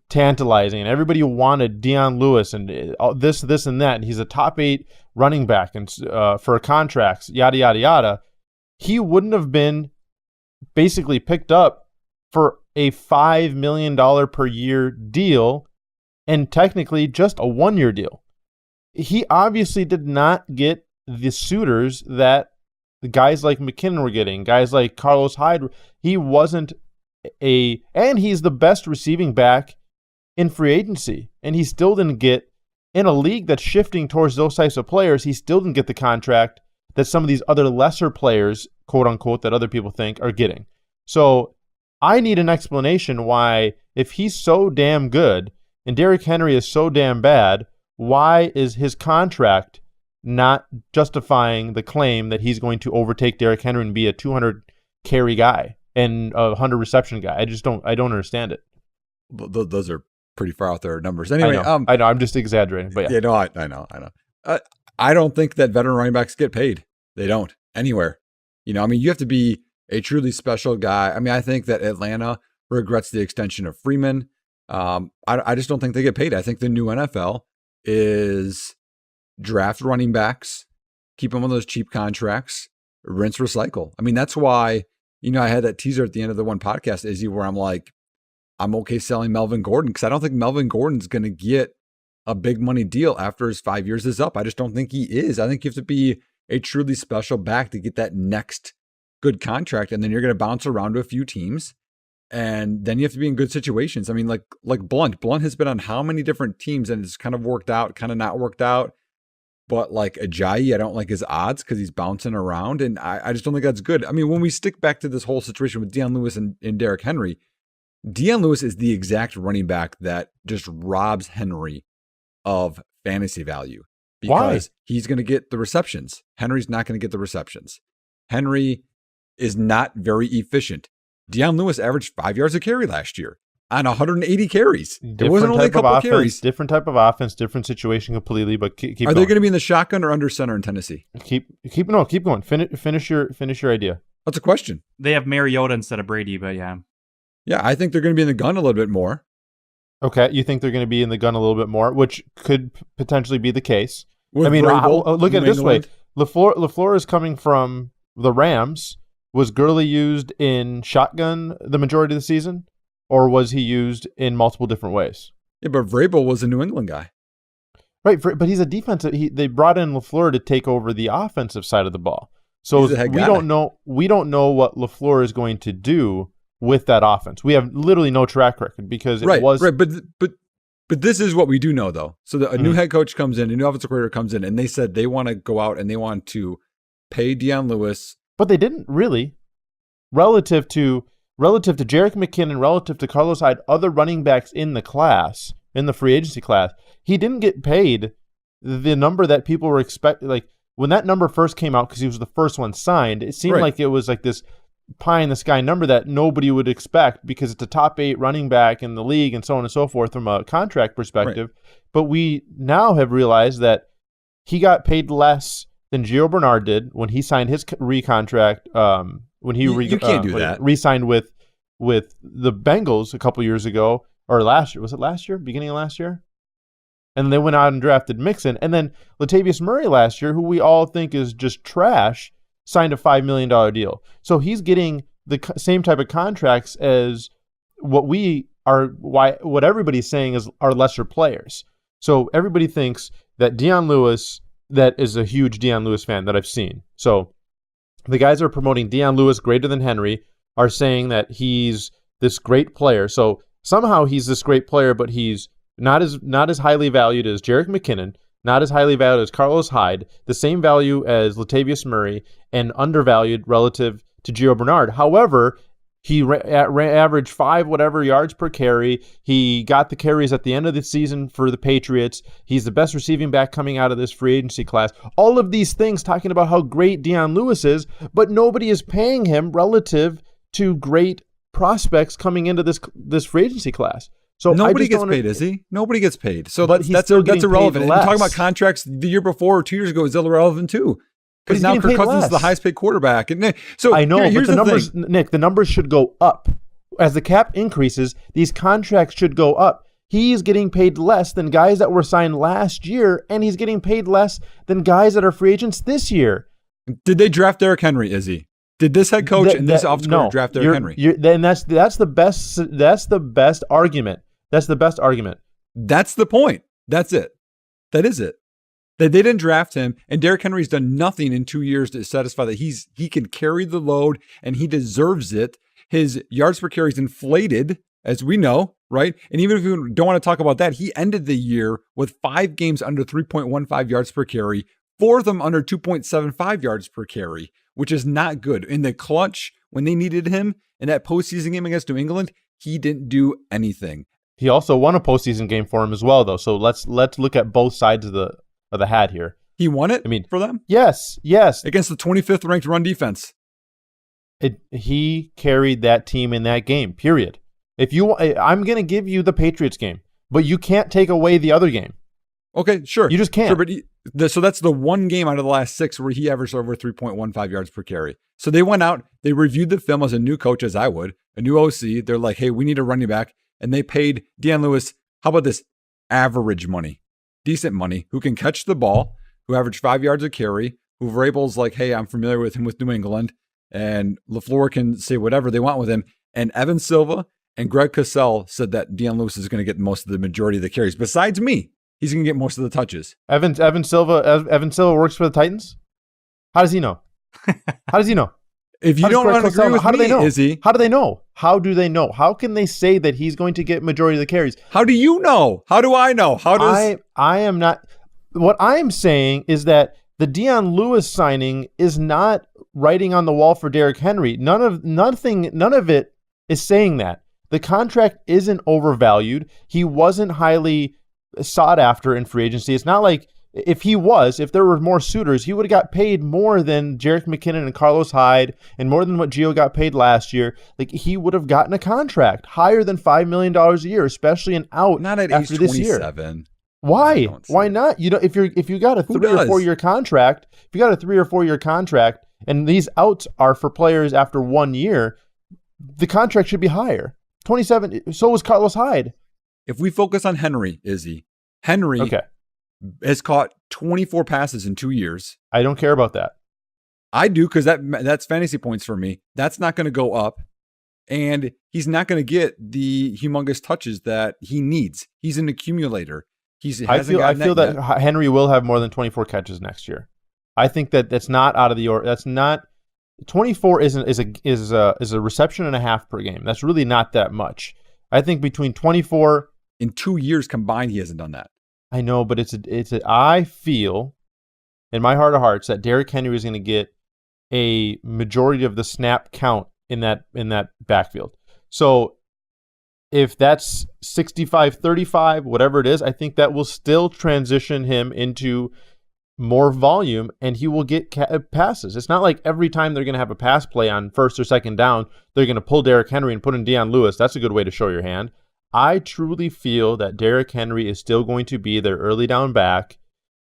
tantalizing and everybody wanted Dion Lewis and this, and that, and he's a top 8 running back and for contracts, yada, yada, yada, he wouldn't have been basically picked up for a $5 million per year deal and technically just a 1 year deal. He obviously did not get the suitors that the guys like McKinnon were getting, guys like Carlos Hyde. He wasn't and he's the best receiving back in free agency. And he still didn't get, in a league that's shifting towards those types of players, he still didn't get the contract that some of these other lesser players, quote unquote, that other people think are getting. So I need an explanation why, if he's so damn good and Derrick Henry is so damn bad, why is his contract not justifying the claim that he's going to overtake Derrick Henry and be a 200 carry guy and a 100 reception guy? I don't understand it. Those are pretty far out there numbers. Anyway, I know. I'm just exaggerating, but yeah. No, I know. I don't think that veteran running backs get paid. They don't anywhere. You have to be a truly special guy. I mean, I think that Atlanta regrets the extension of Freeman. I just don't think they get paid. I think the new NFL is draft running backs, keep them on those cheap contracts, rinse, recycle. I mean, that's why, I had that teaser at the end of the one podcast, Izzy, where I'm like, I'm okay selling Melvin Gordon because I don't think Melvin Gordon's going to get a big money deal after his 5 years is up. I just don't think he is. I think you have to be a truly special back to get that next good contract, and then you're going to bounce around to a few teams, and then you have to be in good situations. I mean, like Blunt has been on how many different teams, and it's kind of worked out, kind of not worked out. But like Ajayi, I don't like his odds because he's bouncing around, and I just don't think that's good. I mean, when we stick back to this whole situation with Dion Lewis and Derrick Henry, Dion Lewis is the exact running back that just robs Henry of fantasy value because he's going to get the receptions. Henry's not going to get the receptions. Henry is not very efficient. Dion Lewis averaged 5 yards a carry last year on 180 carries. It wasn't only a couple of carries. Different type of offense, different situation completely. But keep Are going. they going to be in the shotgun or under center in Tennessee? Keep going. Finish your idea. That's a question. They have Mariota instead of Brady, but yeah. Yeah, I think they're going to be in the gun a little bit more. Okay, you think they're going to be in the gun a little bit more, which could potentially be the case. With I mean, Vrabel, look at it this way: LaFleur is coming from the Rams. Was Gurley used in shotgun the majority of the season, or was he used in multiple different ways? Yeah, but Vrabel was a New England guy. Right, but he's a defensive. They brought in LaFleur to take over the offensive side of the ball. So we don't know what LaFleur is going to do with that offense. We have literally no track record because it was right. But this is what we do know though. So a new head coach comes in, a new offensive coordinator comes in, and they said they want to go out and they want to pay Dion Lewis. But they didn't really, relative to Jerick McKinnon, relative to Carlos Hyde, other running backs in the class, in the free agency class. He didn't get paid the number that people were expecting. Like when that number first came out, because he was the first one signed, it seemed like it was like this pie in the sky number that nobody would expect because it's a top 8 running back in the league and so on and so forth from a contract perspective. Right. But we now have realized that he got paid less than Gio Bernard did when he signed his recontract. When he you can't do that. Re-signed with with the Bengals a couple years ago, or last year. Was it last year? Beginning of last year? And they went out and drafted Mixon. And then Latavius Murray last year, who we all think is just trash, signed a $5 million deal. So he's getting the same type of contracts as what everybody's saying is our lesser players. So everybody thinks that Dion Lewis, that is a huge Dion Lewis fan that I've seen. So the guys that are promoting Dion Lewis greater than Henry are saying that he's this great player. So somehow he's this great player, but he's not as highly valued as Jerick McKinnon, not as highly valued as Carlos Hyde, the same value as Latavius Murray, and undervalued relative to Gio Bernard. However, he averaged 5 whatever yards per carry. He got the carries at the end of the season for the Patriots. He's the best receiving back coming out of this free agency class. All of these things talking about how great Dion Lewis is, but nobody is paying him relative to great prospects coming into this free agency class. So nobody gets paid, is he? Nobody gets paid. So that's irrelevant. And talking about contracts the year before or 2 years ago is irrelevant too. Because now Kirk Cousins is the highest paid quarterback. And so I know, but the numbers, Nick, the numbers should go up. As the cap increases, these contracts should go up. He's getting paid less than guys that were signed last year, and he's getting paid less than guys that are free agents this year. Did they draft Derrick Henry, Izzy? Did this head coach and this offensive coordinator draft Derrick Henry? Then that's the best argument. That's the best argument. That's the point. That's it. That is it. That they didn't draft him, and Derrick Henry's done nothing in 2 years to satisfy that he can carry the load and he deserves it. His yards per carry is inflated, as we know, right? And even if we don't want to talk about that, he ended the year with 5 games under 3.15 yards per carry, 4 of them under 2.75 yards per carry, which is not good. In the clutch, when they needed him in that postseason game against New England, he didn't do anything. He also won a postseason game for him as well, though. So let's look at both sides of the hat here. He won it. For them. Yes, against the 25th ranked run defense. He carried that team in that game. Period. I'm going to give you the Patriots game, but you can't take away the other game. Okay, sure. You just can't. Sure, but so that's the one game out of the last 6 where he averaged over 3.15 yards per carry. So they went out, they reviewed the film as a new coach, as I would, a new OC. They're like, hey, we need a running back. And they paid Dion Lewis, how about this? Average money, decent money, who can catch the ball, who averaged 5 yards a carry, who Vrabel's like, hey, I'm familiar with him with New England. And LaFleur can say whatever they want with him. And Evan Silva and Greg Cosell said that Dion Lewis is going to get most of the majority of the carries. Besides me, he's going to get most of the touches. Evan Silva works for the Titans? How does he know? If you don't want to agree with how do they know? Izzy? How do they know? How do they know? How can they say that he's going to get majority of the carries? How do you know? How do I know? I am not. What I am saying is that the Dion Lewis signing is not writing on the wall for Derrick Henry. None of it is saying that. The contract isn't overvalued. He wasn't highly sought after in free agency. It's not like if there were more suitors, he would have got paid more than Jerick McKinnon and Carlos Hyde and more than what Gio got paid last year. Like, he would have gotten a contract higher than $5 million a year, especially an out not at after age this 27. Year. Why? Why not? You know, if you got a 3 or 4 year contract, and these outs are for players after 1 year, the contract should be higher. 27. So was Carlos Hyde. If we focus on Henry, Izzy, has caught 24 passes in 2 years. I don't care about that. I do, because that's fantasy points for me. That's not going to go up. And he's not going to get the humongous touches that he needs. He's an accumulator. I feel that Henry will have more than 24 catches next year. I think that's not out of the order. That's not 24 is a reception and a half per game. That's really not that much. I think between 24 in 2 years combined, he hasn't done that. I know, but I feel in my heart of hearts that Derrick Henry is going to get a majority of the snap count in that backfield. So if that's 65-35, whatever it is, I think that will still transition him into more volume, and he will get passes. It's not like every time they're going to have a pass play on first or second down, they're going to pull Derrick Henry and put in Dion Lewis. That's a good way to show your hand. I truly feel that Derrick Henry is still going to be their early down back,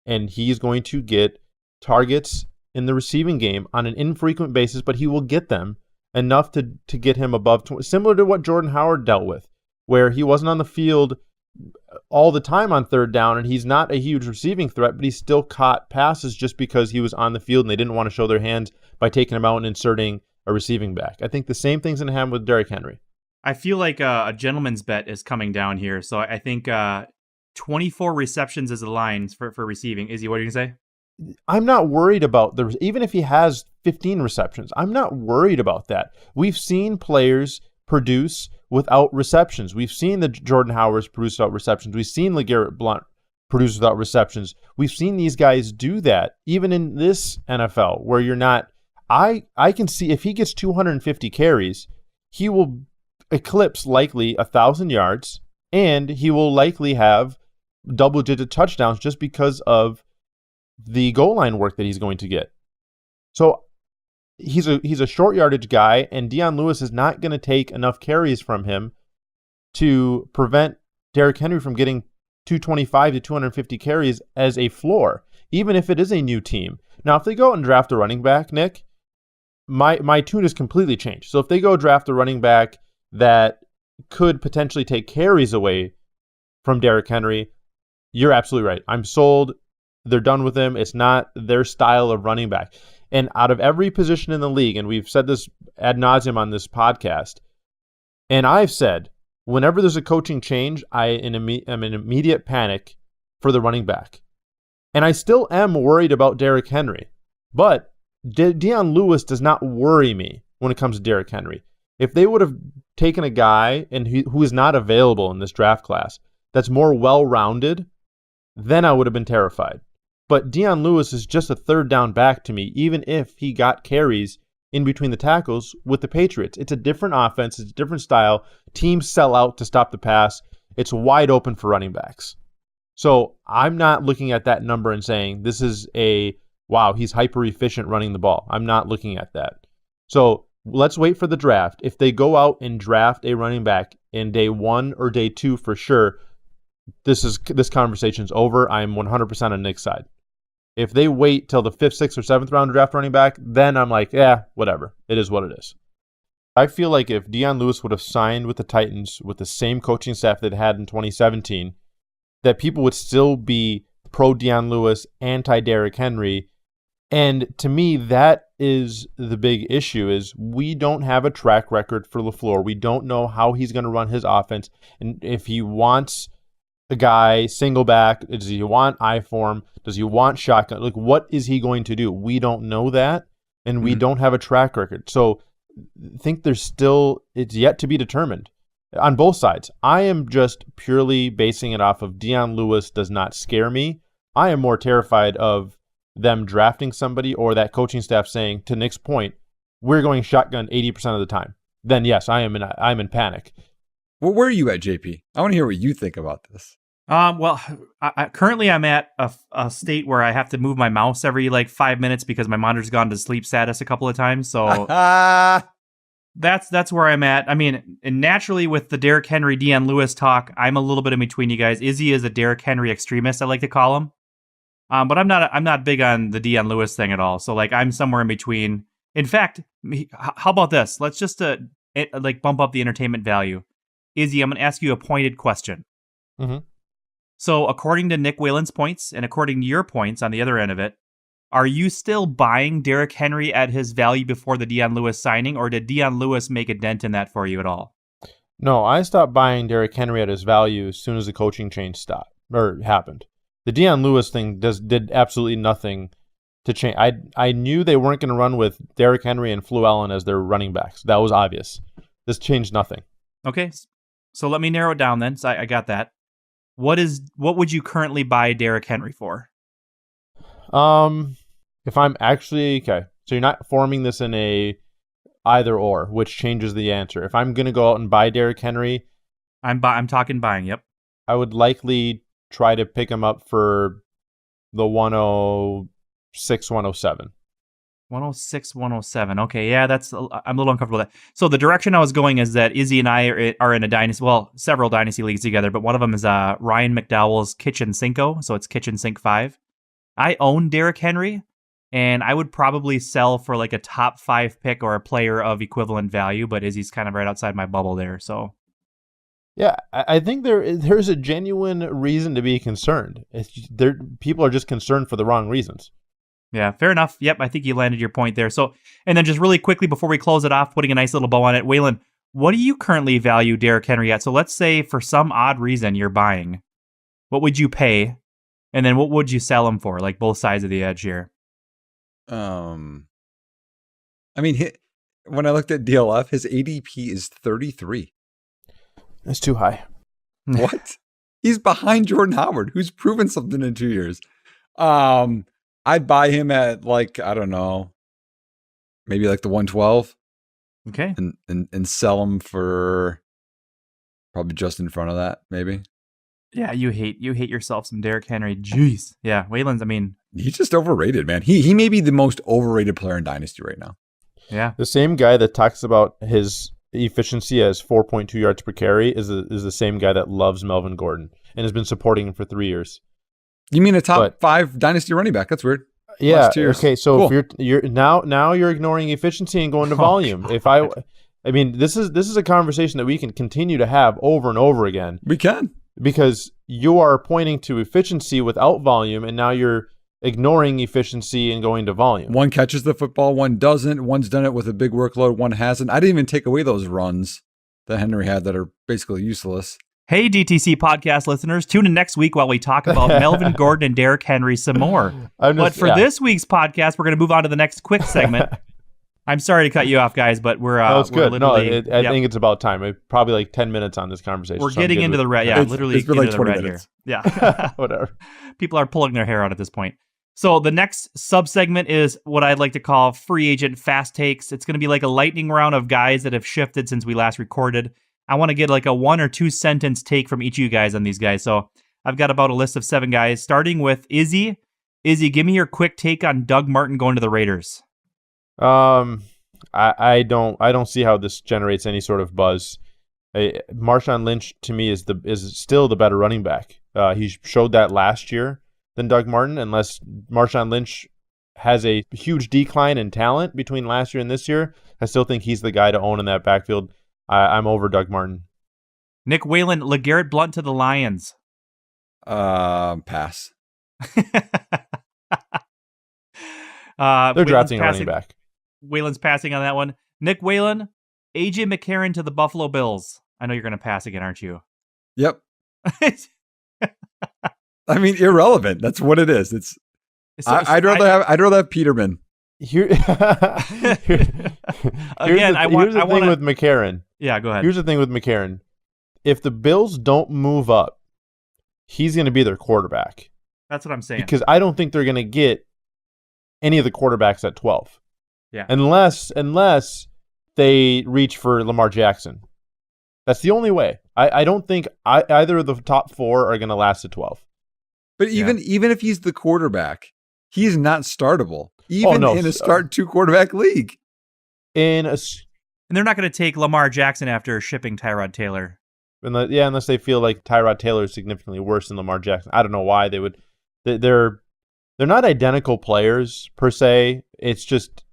and he's going to get targets in the receiving game on an infrequent basis, but he will get them. enough to get him above 20, similar to what Jordan Howard dealt with, where he wasn't on the field all the time on third down, and he's not a huge receiving threat, but he still caught passes just because he was on the field and they didn't want to show their hands by taking him out and inserting a receiving back. I think the same thing's going to happen with Derrick Henry. I feel like a gentleman's bet is coming down here. So I think 24 receptions is the line for receiving. Izzy, what are you going to say? I'm not worried about even if he has 15 receptions. I'm not worried about that. We've seen players produce without receptions. We've seen the Jordan Howards produce without receptions. We've seen LeGarrette Blount produce without receptions. We've seen these guys do that, even in this NFL, where you're not. I can see if he gets 250 carries, he will eclipse likely 1,000 yards, and he will likely have double-digit touchdowns just because of the goal line work that he's going to get. So he's a short yardage guy, and Dion Lewis is not going to take enough carries from him to prevent Derrick Henry from getting 225 to 250 carries as a floor, even if it is a new team. Now, if they go out and draft a running back, Nick, my tune is completely changed. So if they go draft a running back that could potentially take carries away from Derrick Henry, you're absolutely right. I'm sold. They're done with him. It's not their style of running back. And out of every position in the league, and we've said this ad nauseum on this podcast, and I've said, whenever there's a coaching change, I'm in immediate panic for the running back. And I still am worried about Derrick Henry. But Dion Lewis does not worry me when it comes to Derrick Henry. If they would have taken a guy who is not available in this draft class that's more well-rounded, then I would have been terrified. But Dion Lewis is just a third down back to me, even if he got carries in between the tackles with the Patriots. It's a different offense. It's a different style. Teams sell out to stop the pass. It's wide open for running backs. So I'm not looking at that number and saying this is wow, he's hyper efficient running the ball. I'm not looking at that. So let's wait for the draft. If they go out and draft a running back in day 1 or day 2 for sure, this conversation's over. I'm 100% on Nick's side. If they wait till the 5th, 6th, or 7th round draft running back, then I'm like, yeah, whatever. It is what it is. I feel like if Dion Lewis would have signed with the Titans with the same coaching staff that they had in 2017, that people would still be pro Dion Lewis, anti Derrick Henry. And to me, that is the big issue, is we don't have a track record for LaFleur. We don't know how he's going to run his offense. And if he wants a guy single back, does he want I form? Does he want shotgun? Like, what is he going to do? We don't know that, and we don't have a track record. So I think it's yet to be determined on both sides. I am just purely basing it off of Dion Lewis does not scare me. I am more terrified of them drafting somebody or that coaching staff saying, to Nick's point, we're going shotgun 80% of the time. Then yes, I'm in panic. Well, where are you at, JP? I want to hear what you think about this. Well, currently I'm at a state where I have to move my mouse every 5 minutes because my monitor's gone to sleep status a couple of times. So that's where I'm at. I mean, and naturally with the Derrick Henry, Dion Lewis talk, I'm a little bit in between you guys. Izzy is a Derrick Henry extremist, I like to call him. But I'm not big on the Dion Lewis thing at all. So I'm somewhere in between. In fact, how about this? Let's just bump up the entertainment value. Izzy, I'm going to ask you a pointed question. Mm-hmm. So according to Nick Whalen's points and according to your points on the other end of it, are you still buying Derrick Henry at his value before the Dion Lewis signing, or did Dion Lewis make a dent in that for you at all? No, I stopped buying Derrick Henry at his value as soon as the coaching change happened. The Dion Lewis thing did absolutely nothing to change. I knew they weren't going to run with Derrick Henry and Whalen as their running backs. That was obvious. This changed nothing. Okay, so let me narrow it down then. So I got that. What would you currently buy Derrick Henry for? If I'm actually okay, so you're not forming this in a either or, which changes the answer. If I'm going to go out and buy Derrick Henry, I'm talking buying. Yep. I would likely try to pick him up for the 106, 107. 106, 107. Okay, yeah, I'm a little uncomfortable with that. So the direction I was going is that Izzy and I are in a dynasty, several dynasty leagues together, but one of them is Ryan McDowell's Kitchen Cinco, so it's Kitchen Sink 5. I own Derrick Henry, And I would probably sell for like a top 5 pick or a player of equivalent value, but Izzy's kind of right outside my bubble there. So yeah, I think there's a genuine reason to be concerned. People are just concerned for the wrong reasons. yeah, fair enough. Yep, I think you landed your point there. So, and then just really quickly before we close it off, putting a nice little bow on it, Whalen, what do you currently value Derrick Henry at? So let's say for some odd reason you're buying. What would you pay? And then what would you sell him for? Like both sides of the edge here. I mean, when I looked at DLF, his ADP is 33. That's too high. What? He's behind Jordan Howard, who's proven something in 2 years. I'd buy him at like, I don't know, maybe like the 112. Okay. And sell him for probably just in front of that, maybe. Yeah, you hate yourself some Derrick Henry. Jeez. Yeah, Whalen's, I mean, he's just overrated, man. He may be the most overrated player in Dynasty right now. Yeah. The same guy that talks about his efficiency as 4.2 yards per carry is the same guy that loves Melvin Gordon and has been supporting him for 3 years. You mean a top 5 Dynasty running back? That's weird. Yeah. Okay. So cool. If you're now you're ignoring efficiency and going to volume. God. I mean, this is a conversation that we can continue to have over and over again. We can, because you are pointing to efficiency without volume, and now you're ignoring efficiency and going to volume. One catches the football, one doesn't. One's done it with a big workload, one hasn't. I didn't even take away those runs that Henry had that are basically useless. Hey, DTC podcast listeners, tune in next week while we talk about Melvin Gordon and Derrick Henry some more. But for this week's podcast, we're going to move on to the next quick segment. I'm sorry to cut you off, guys, but we're good. Literally... I think it's about time. Probably like 10 minutes on this conversation. We're getting into the red. Yeah, literally it's been like 20 minutes. Here. Yeah. Whatever. People are pulling their hair out at this point. So the next sub-segment is what I'd like to call free agent fast takes. It's going to be like a lightning round of guys that have shifted since we last recorded. I want to get like a 1 or 2 sentence take from each of you guys on these guys. So I've got about a list of 7 guys, starting with Izzy. Izzy, give me your quick take on Doug Martin going to the Raiders. I don't see how this generates any sort of buzz. Marshawn Lynch to me is still the better running back. He showed that last year than Doug Martin, unless Marshawn Lynch has a huge decline in talent between last year and this year. I still think he's the guy to own in that backfield. I'm over Doug Martin. Nick Whalen, LeGarrette Blount to the Lions. Pass. They're drafting a running back. Whalen's passing on that one. Nick Whalen, AJ McCarron to the Buffalo Bills. I know you're going to pass again, aren't you? Yep. I mean, irrelevant. That's what it is. I'd rather have Peterman. Here's the thing with McCarron. Yeah, go ahead. Here's the thing with McCarron. If the Bills don't move up, he's going to be their quarterback. That's what I'm saying. Because I don't think they're going to get any of the quarterbacks at 12. Yeah. Unless they reach for Lamar Jackson. That's the only way. I don't think either of the top 4 are going to last at 12. But even if he's the quarterback, he's not startable. In a start 2 quarterback league. And they're not going to take Lamar Jackson after shipping Tyrod Taylor. Unless they feel like Tyrod Taylor is significantly worse than Lamar Jackson. I don't know why they would. They're not identical players per se. It's just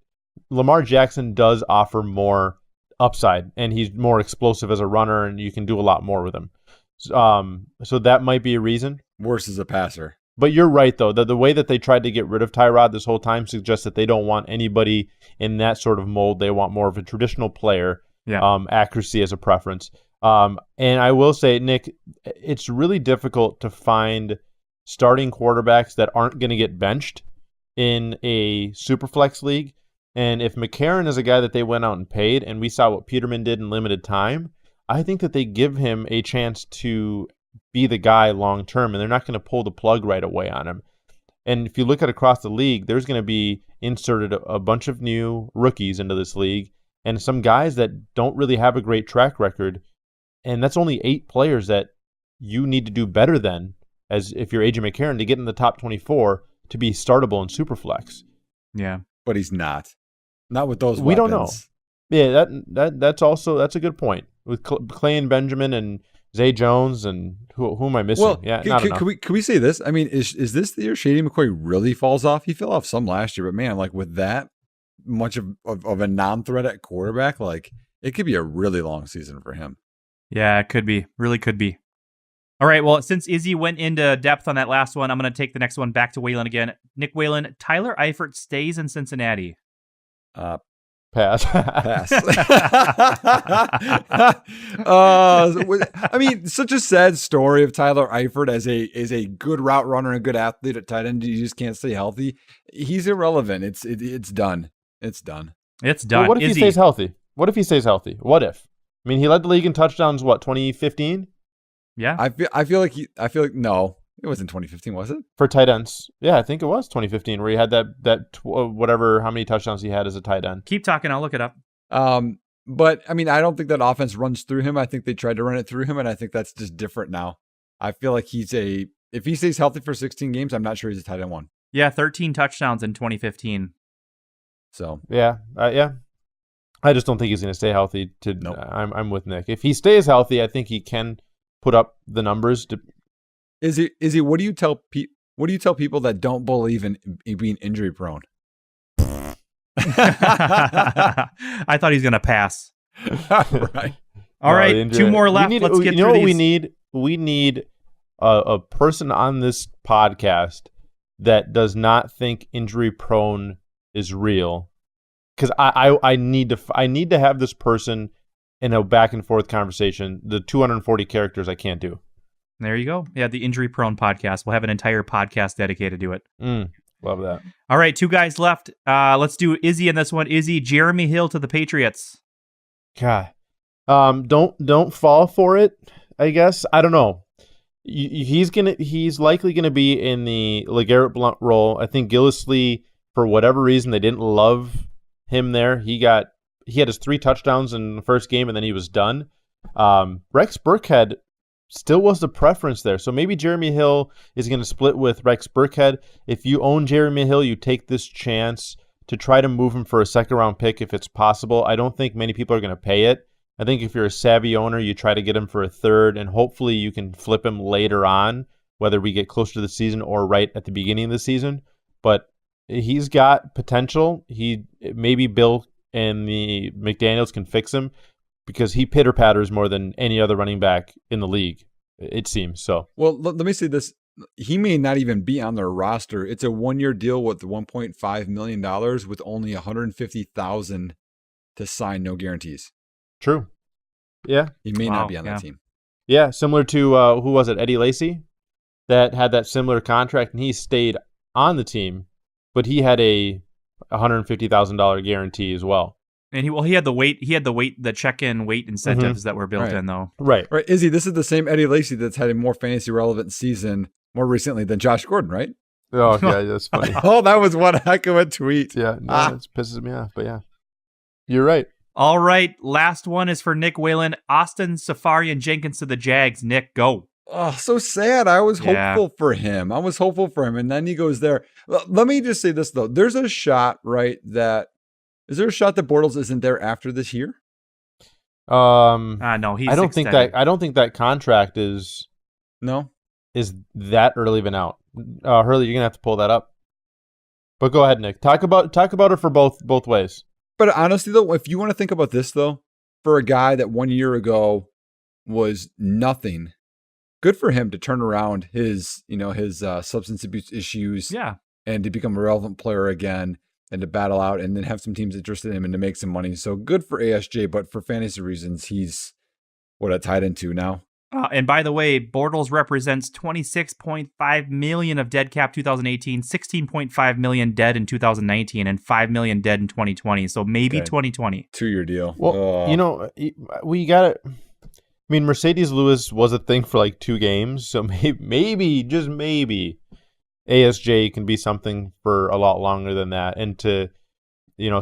Lamar Jackson does offer more upside, and he's more explosive as a runner, and you can do a lot more with him. So that might be a reason. Worse as a passer. But you're right, though. The way that they tried to get rid of Tyrod this whole time suggests that they don't want anybody in that sort of mold. They want more of a traditional player. Yeah. Accuracy as a preference. And I will say, Nick, it's really difficult to find starting quarterbacks that aren't going to get benched in a Superflex league. And if McCarron is a guy that they went out and paid, and we saw what Peterman did in limited time, I think that they give him a chance to be the guy long term, and they're not going to pull the plug right away on him. And if you look at across the league, there's going to be inserted a bunch of new rookies into this league, and some guys that don't really have a great track record. And that's only 8 players that you need to do better than, as if you're AJ McCarron, to get in the top 24 to be startable in Superflex. Yeah, but he's not with those. We don't know. Yeah, that's a good point with Clay and Benjamin and Zay Jones and who am I missing? Well, yeah, not enough. Can we say this? I mean, is this the year Shady McCoy really falls off? He fell off some last year, but man, like with that much of a non-threat at quarterback, like it could be a really long season for him. Yeah, it could be. Really could be. All right, well, since Izzy went into depth on that last one, I'm going to take the next one back to Whalen again. Nick Whalen, Tyler Eifert stays in Cincinnati. Pass. Pass. I mean, such a sad story of Tyler Eifert as a good route runner and good athlete at tight end. You just can't stay healthy. He's irrelevant. It's done. It's done. It's done. Well, what if he stays healthy? What if? I mean, he led the league in touchdowns. What, 2015? Yeah. I feel like no, it wasn't 2015, was it? For tight ends. Yeah, I think it was 2015 where he had whatever, how many touchdowns he had as a tight end. Keep talking. I'll look it up. But I mean, I don't think that offense runs through him. I think they tried to run it through him, and I think that's just different now. I feel like if he stays healthy for 16 games, I'm not sure he's a tight end one. Yeah, 13 touchdowns in 2015. So yeah. I just don't think he's going to stay healthy. Nope. I'm with Nick. If he stays healthy, I think he can put up the numbers. Is he? What do you tell people that don't believe in being injury prone? I thought he was going to pass. Right. All right, two more left. Let's get through these. We need a person on this podcast that does not think injury prone is real. Because I need to have this person in a back and forth conversation. The 240 characters I can't do. There you go. Yeah, the injury prone podcast. We'll have an entire podcast dedicated to it. Love that. All right, two guys left. Let's do Izzy in this one. Izzy, Jeremy Hill to the Patriots. God, don't fall for it. I guess I don't know. He's likely gonna be in the LeGarrette Blount role. I think Gillislee, for whatever reason, they didn't love him there. He had his 3 touchdowns in the first game, and then he was done. Rex Burkhead still was the preference there. So maybe Jeremy Hill is going to split with Rex Burkhead. If you own Jeremy Hill, you take this chance to try to move him for a second-round pick if it's possible. I don't think many people are going to pay it. I think if you're a savvy owner, you try to get him for a third, and hopefully you can flip him later on, whether we get closer to the season or right at the beginning of the season. But he's got potential. Maybe Bill and the McDaniels can fix him because he pitter-patters more than any other running back in the league, it seems. So, well, let me say this. He may not even be on their roster. It's a 1-year deal with $1.5 million with only $150,000 to sign, no guarantees. True. Yeah. He may not be on that team. Yeah, similar to, who was it, Eddie Lacy? That had that similar contract, and he stayed on the team, but he had a $150,000 guarantee as well. And he had the check-in weight incentives that were built in though. Right. Izzy, this is the same Eddie Lacy that's had a more fantasy relevant season more recently than Josh Gordon, right? Oh, yeah, that's funny. Oh, that was one heck of a tweet. Yeah, it pisses me off, but yeah. You're right. All right, last one is for Nick Whalen. Austin Seferian-Jenkins to the Jags. Nick, go. Oh, so sad. I was hopeful for him. And then he goes there. Let me just say this, though. There's a shot, right, is there a shot that Bortles isn't there after this year? No, he's I don't think that contract is that early been out. Hurley, you're gonna have to pull that up. But go ahead, Nick. Talk about it for both ways. But honestly, though, if you want to think about this, though, for a guy that 1 year ago was nothing, good for him to turn around his substance abuse issues, and to become a relevant player again, and to battle out, and then have some teams interested in him and to make some money. So good for ASJ, but for fantasy reasons, he's a tight end 2 now. And by the way, Bortles represents $26.5 million of dead cap 2018, $16.5 million dead in 2019, and $5 million dead in 2020. So maybe 2020. 2-year deal. Well, we got it. I mean, Mercedes Lewis was a thing for like 2 games, so maybe just maybe ASJ can be something for a lot longer than that. And to,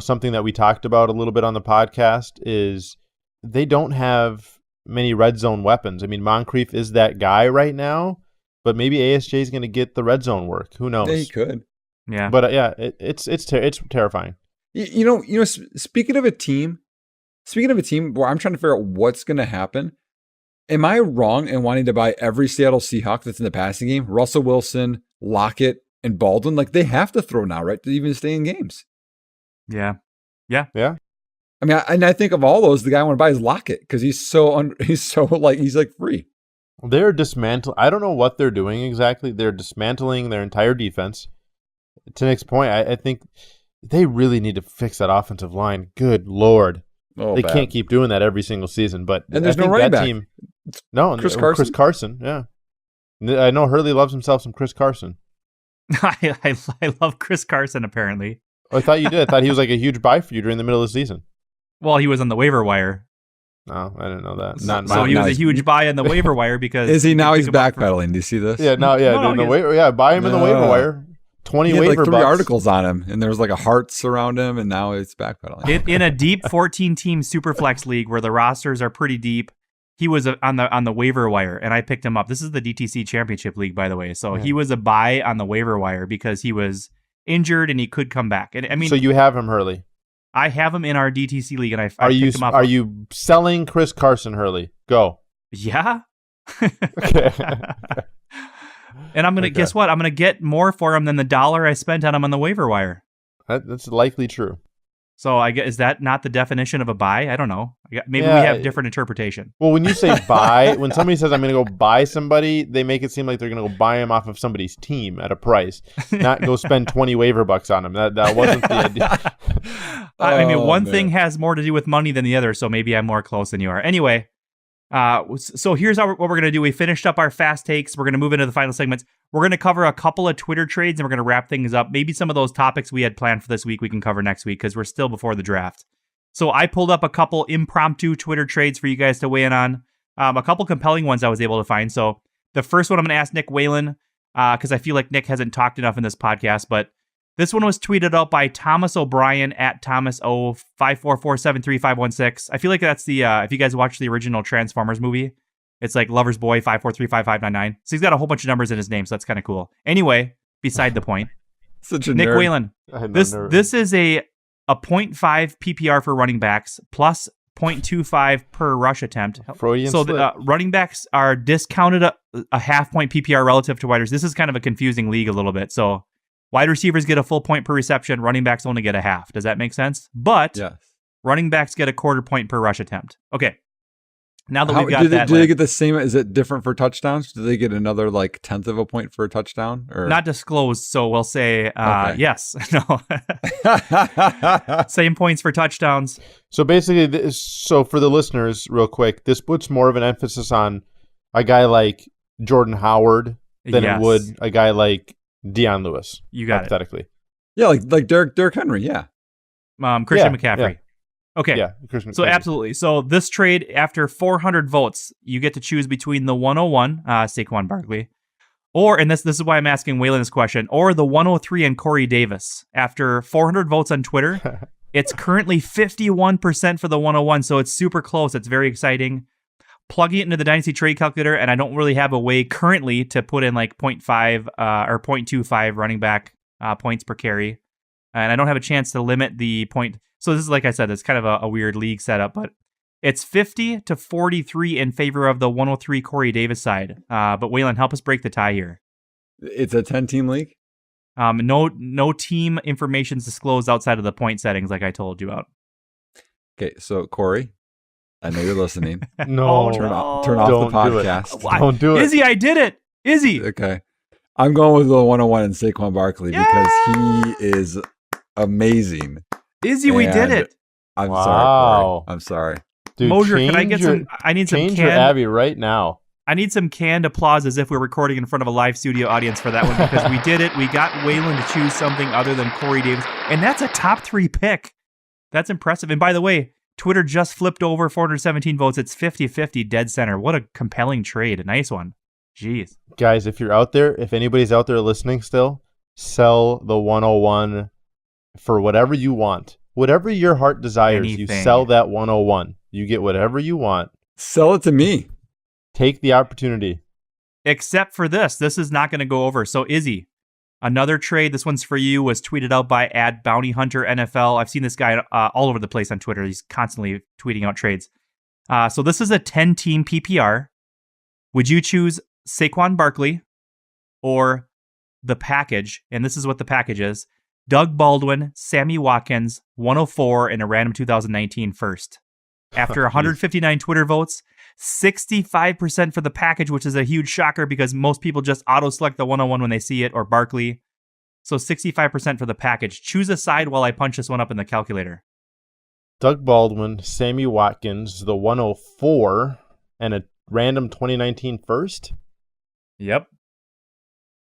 something that we talked about a little bit on the podcast is they don't have many red zone weapons. I mean, Moncrief is that guy right now, but maybe ASJ is going to get the red zone work. Who knows? Yeah, he could. Yeah. But it's terrifying. Speaking of a team where I'm trying to figure out what's going to happen, Am I wrong in wanting to buy every Seattle Seahawk that's in the passing game? Russell Wilson, Lockett, and Baldwin, like they have to throw now, right, to even stay in games. Yeah. I mean, I think of all those, the guy I want to buy is Lockett because he's like free. They're dismantling. I don't know what they're doing exactly. They're dismantling their entire defense. To Nick's point, I think they really need to fix that offensive line. Good Lord. They can't keep doing that every single season. But and there's I think no running that back. team. No, Chris Carson. Yeah, I know Hurley loves himself some Chris Carson. I love Chris Carson, apparently. I thought you did. I thought he was like a huge buy for you during the middle of the season. Well, he was on the waiver wire. No, I didn't know that. So he was a huge buy on the waiver wire because... Is he now? He's backpedaling. Do you see this? Yeah, buy him in the waiver wire. 20 he had waiver like 3 bucks. articles on him, and there was like a hearts around him, and now it's backpedaling. In a deep 14-team Superflex league where the rosters are pretty deep, he was on the waiver wire, and I picked him up. This is the DTC Championship League, by the way. So he was a buy on the waiver wire because he was injured and he could come back. And I mean, so you have him, Hurley. I have him in our DTC league, and I Are picked him up. Are you selling Chris Carson, Hurley? Go. Yeah. Okay. And I'm gonna guess what? I'm gonna get more for him than the $1 I spent on him on the waiver wire. That's likely true. So I guess, is that not the definition of a buy? I don't know. Maybe we have different interpretation. Well, when you say buy, when somebody says I'm going to go buy somebody, they make it seem like they're going to go buy him off of somebody's team at a price, not go spend 20 waiver bucks on him. That wasn't the idea. I mean, one thing has more to do with money than the other, so maybe I'm more close than you are. Anyway, so here's what we're going to do. We finished up our fast takes. We're going to move into the final segments. We're going to cover a couple of Twitter trades, and we're going to wrap things up. Maybe some of those topics we had planned for this week we can cover next week because we're still before the draft. So I pulled up a couple impromptu Twitter trades for you guys to weigh in on. A couple compelling ones I was able to find. So the first one I'm going to ask Nick Whalen because I feel like Nick hasn't talked enough in this podcast, but this one was tweeted out by Thomas O'Brien at Thomas O 544735516. I feel like that's the if you guys watch the original Transformers movie, it's like Lover's Boy 5435599. So he's got a whole bunch of numbers in his name, so that's kind of cool. Anyway, beside the point. Such a Nick nerd. Whalen. This is a 0.5 PPR for running backs plus 0.25 per rush attempt. Freudian so slip. the running backs are discounted a half point PPR relative to wide receivers. This is kind of a confusing league a little bit. So wide receivers get a full point per reception. Running backs only get a half. Does that make sense? But Yes. running backs get a quarter point per rush attempt. Okay. Now that we've got do that, they get the same? Is it different for touchdowns? Do they get another like 1/10 of a point for a touchdown? Or not disclosed, so we'll say yes. No. Same points for touchdowns. So basically, so for the listeners, real quick, this puts more of an emphasis on a guy like Jordan Howard than it would a guy like Deion Lewis. You got hypothetically. Yeah, like Derrick Henry. Yeah. Christian McCaffrey. Yeah. Okay. Yeah, Christian So McCaffrey. absolutely. So this trade, after 400 votes, you get to choose between the 101, Saquon Barkley, or, and this is why I'm asking Whalen this question, or the 103 and Corey Davis. After 400 votes on Twitter, it's currently 51% for the 101, so it's super close. It's very exciting. Plugging it into the Dynasty Trade Calculator, and I don't really have a way currently to put in like 0.5 or 0.25 running back points per carry. And I don't have a chance to limit the point. So this is, like I said, it's kind of a weird league setup, but it's 50 to 43 in favor of the 103 Corey Davis side. But Whalen, help us break the tie here. It's a 10-team league? No team information is disclosed outside of the point settings like I told you about. Okay, so Corey, I know you're listening. No. Turn off the podcast. Don't do it. Izzy, I did it. Izzy. Okay. I'm going with the 101 and Saquon Barkley because he is amazing. Izzy, we did it. I'm sorry, Corey. I'm sorry. Dude, Moeser, can I get I need some change your Abby right now. I need some canned applause as if we're recording in front of a live studio audience for that one because we did it. We got Whalen to choose something other than Corey Davis, and that's a top 3 pick. That's impressive. And by the way, Twitter just flipped over 417 votes. It's 50-50 dead center. What a compelling trade. A nice one. Jeez. Guys, if you're out there, if anybody's out there listening still, sell the 101 for whatever you want. Whatever your heart desires, you sell that 101. You get whatever you want. Sell it to me. Take the opportunity. Except for this. This is not going to go over. So, Izzy, another trade, this one's for you, was tweeted out by @BountyHunterNFL. I've seen this guy all over the place on Twitter. He's constantly tweeting out trades. So this is a 10-team PPR. Would you choose Saquon Barkley or the package? And this is what the package is. Doug Baldwin, Sammy Watkins, 104 in a random 2019 first. After 159 Twitter votes, 65% for the package, which is a huge shocker because most people just auto-select the 101 when they see it, or Barkley. So 65% for the package. Choose a side while I punch this one up in the calculator. Doug Baldwin, Sammy Watkins, the 104, and a random 2019 first. Yep.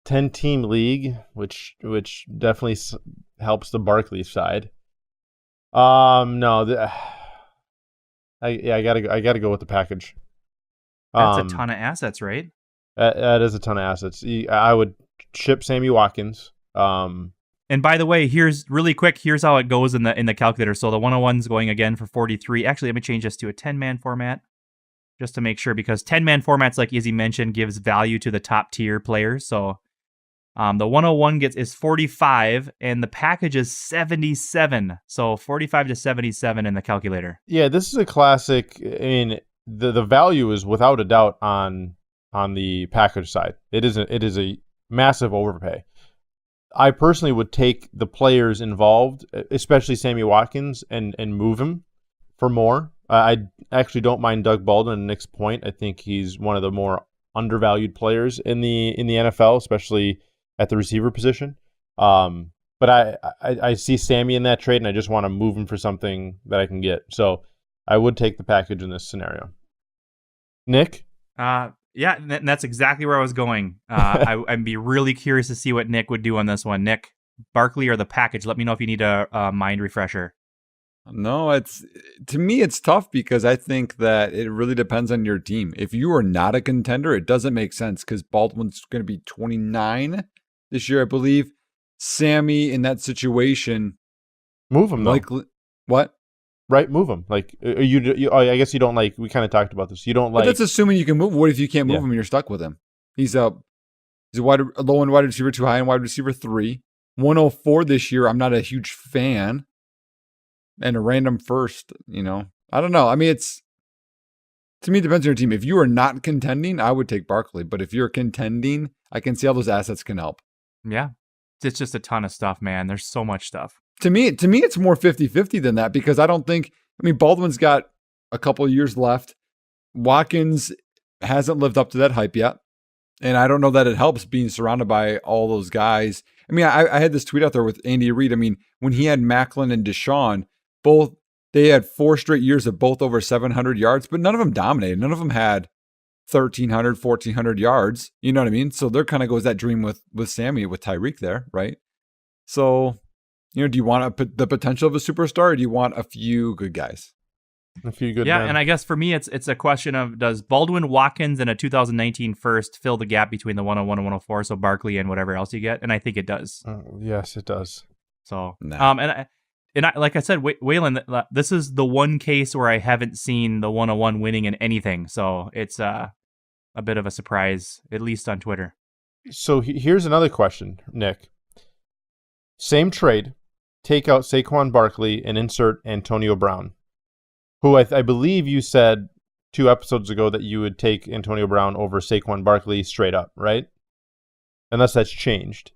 10-team league, which definitely helps the Barkley side. No, I gotta go with the package. That's a ton of assets, right? That is a ton of assets. I would ship Sammy Watkins. And by the way, here's how it goes in the calculator. So the 101 is going again for 43. Actually, let me change this to a 10-man format just to make sure, because 10-man formats, like Izzy mentioned, gives value to the top tier players. So the 101 is 45, and the package is 77. So 45 to 77 in the calculator. Yeah, this is a classic. I mean, the value is without a doubt on the package side. It is a massive overpay. I personally would take the players involved, especially Sammy Watkins, and move him for more. I actually don't mind Doug Baldwin and Nick's point. I think he's one of the more undervalued players in the NFL, especially at the receiver position. But I see Sammy in that trade, and I just want to move him for something that I can get. So I would take the package in this scenario. Nick? Yeah, and that's exactly where I was going. I'd be really curious to see what Nick would do on this one. Nick, Barkley or the package? Let me know if you need a mind refresher. No, to me, it's tough because I think that it really depends on your team. If you are not a contender, it doesn't make sense because Baldwin's going to be 29 this year, I believe. Sammy, in that situation, move him, though. Likely, what? Right, move him. Like I guess you don't like. We kind of talked about this. You don't like. But that's assuming you can move. What if you can't move him and you're stuck with him? He's a low end wide receiver 2, high end wide receiver 3. 104 this year. I'm not a huge fan. And a random first. I don't know. I mean, to me, it depends on your team. If you are not contending, I would take Barkley. But if you're contending, I can see how those assets can help. Yeah, it's just a ton of stuff, man. There's so much stuff. To me, it's more 50-50 than that because I don't think, Baldwin's got a couple of years left. Watkins hasn't lived up to that hype yet. And I don't know that it helps being surrounded by all those guys. I had this tweet out there with Andy Reid. When he had Macklin and Deshaun, they had 4 straight years of both over 700 yards, but none of them dominated. None of them had 1,300, 1,400 yards. You know what I mean? So there kind of goes that dream with Sammy, with Tyreek there, right? So, do you want the potential of a superstar, or do you want a few good guys? A few good men. And I guess for me, it's a question of, does Baldwin, Watkins, and a 2019 first fill the gap between the 101 and 104, so Barkley and whatever else you get? And I think it does. Yes, it does. So, no. And like I said, Whalen, this is the one case where I haven't seen the 101 winning in anything. So it's a bit of a surprise, at least on Twitter. So here's another question, Nick. Same trade, take out Saquon Barkley and insert Antonio Brown, who I believe you said 2 episodes ago that you would take Antonio Brown over Saquon Barkley straight up, right? Unless that's changed.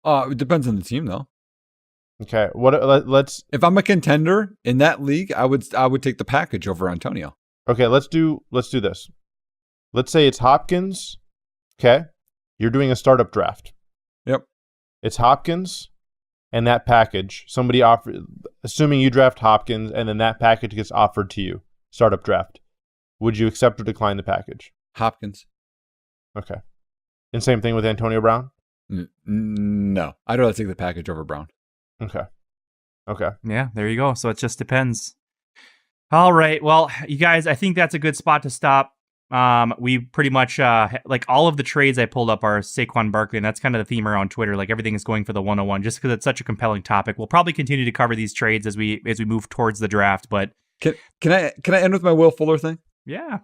It depends on the team, though. Okay, let's. If I'm a contender in that league, I would take the package over Antonio. Okay, let's do this. Let's say it's Hopkins. Okay, you're doing a startup draft. Yep. It's Hopkins and that package. Somebody assuming you draft Hopkins and then that package gets offered to you, startup draft. Would you accept or decline the package? Hopkins. Okay. And same thing with Antonio Brown? No, I'd rather take the package over Brown. Okay. Yeah, there you go. So it just depends. All right. Well, you guys, I think that's a good spot to stop. We pretty much, like all of the trades I pulled up are Saquon Barkley, and that's kind of the theme around Twitter. Like everything is going for the 101 just because it's such a compelling topic. We'll probably continue to cover these trades as we move towards the draft, but can I end with my Will Fuller thing? Yeah. Is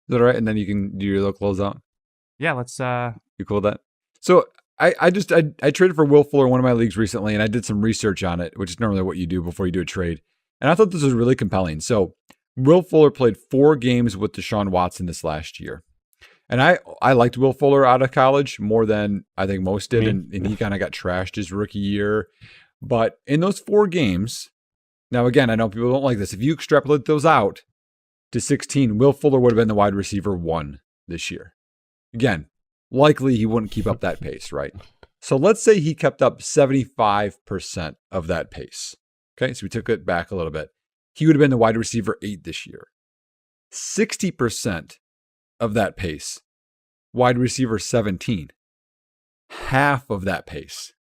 that all right? And then you can do your little closeout. Yeah, let's You cool with that? So I traded for Will Fuller in one of my leagues recently, and I did some research on it, which is normally what you do before you do a trade. And I thought this was really compelling. So Will Fuller played 4 games with Deshaun Watson this last year. And I liked Will Fuller out of college more than I think most did, and he kind of got trashed his rookie year. But in those 4 games, now again, I know people don't like this. If you extrapolate those out to 16, Will Fuller would have been the wide receiver 1 this year. Again, likely he wouldn't keep up that pace, right? So let's say he kept up 75% of that pace. Okay, so we took it back a little bit. He would have been the wide receiver 8 this year. 60% of that pace, wide receiver 17. Half of that pace.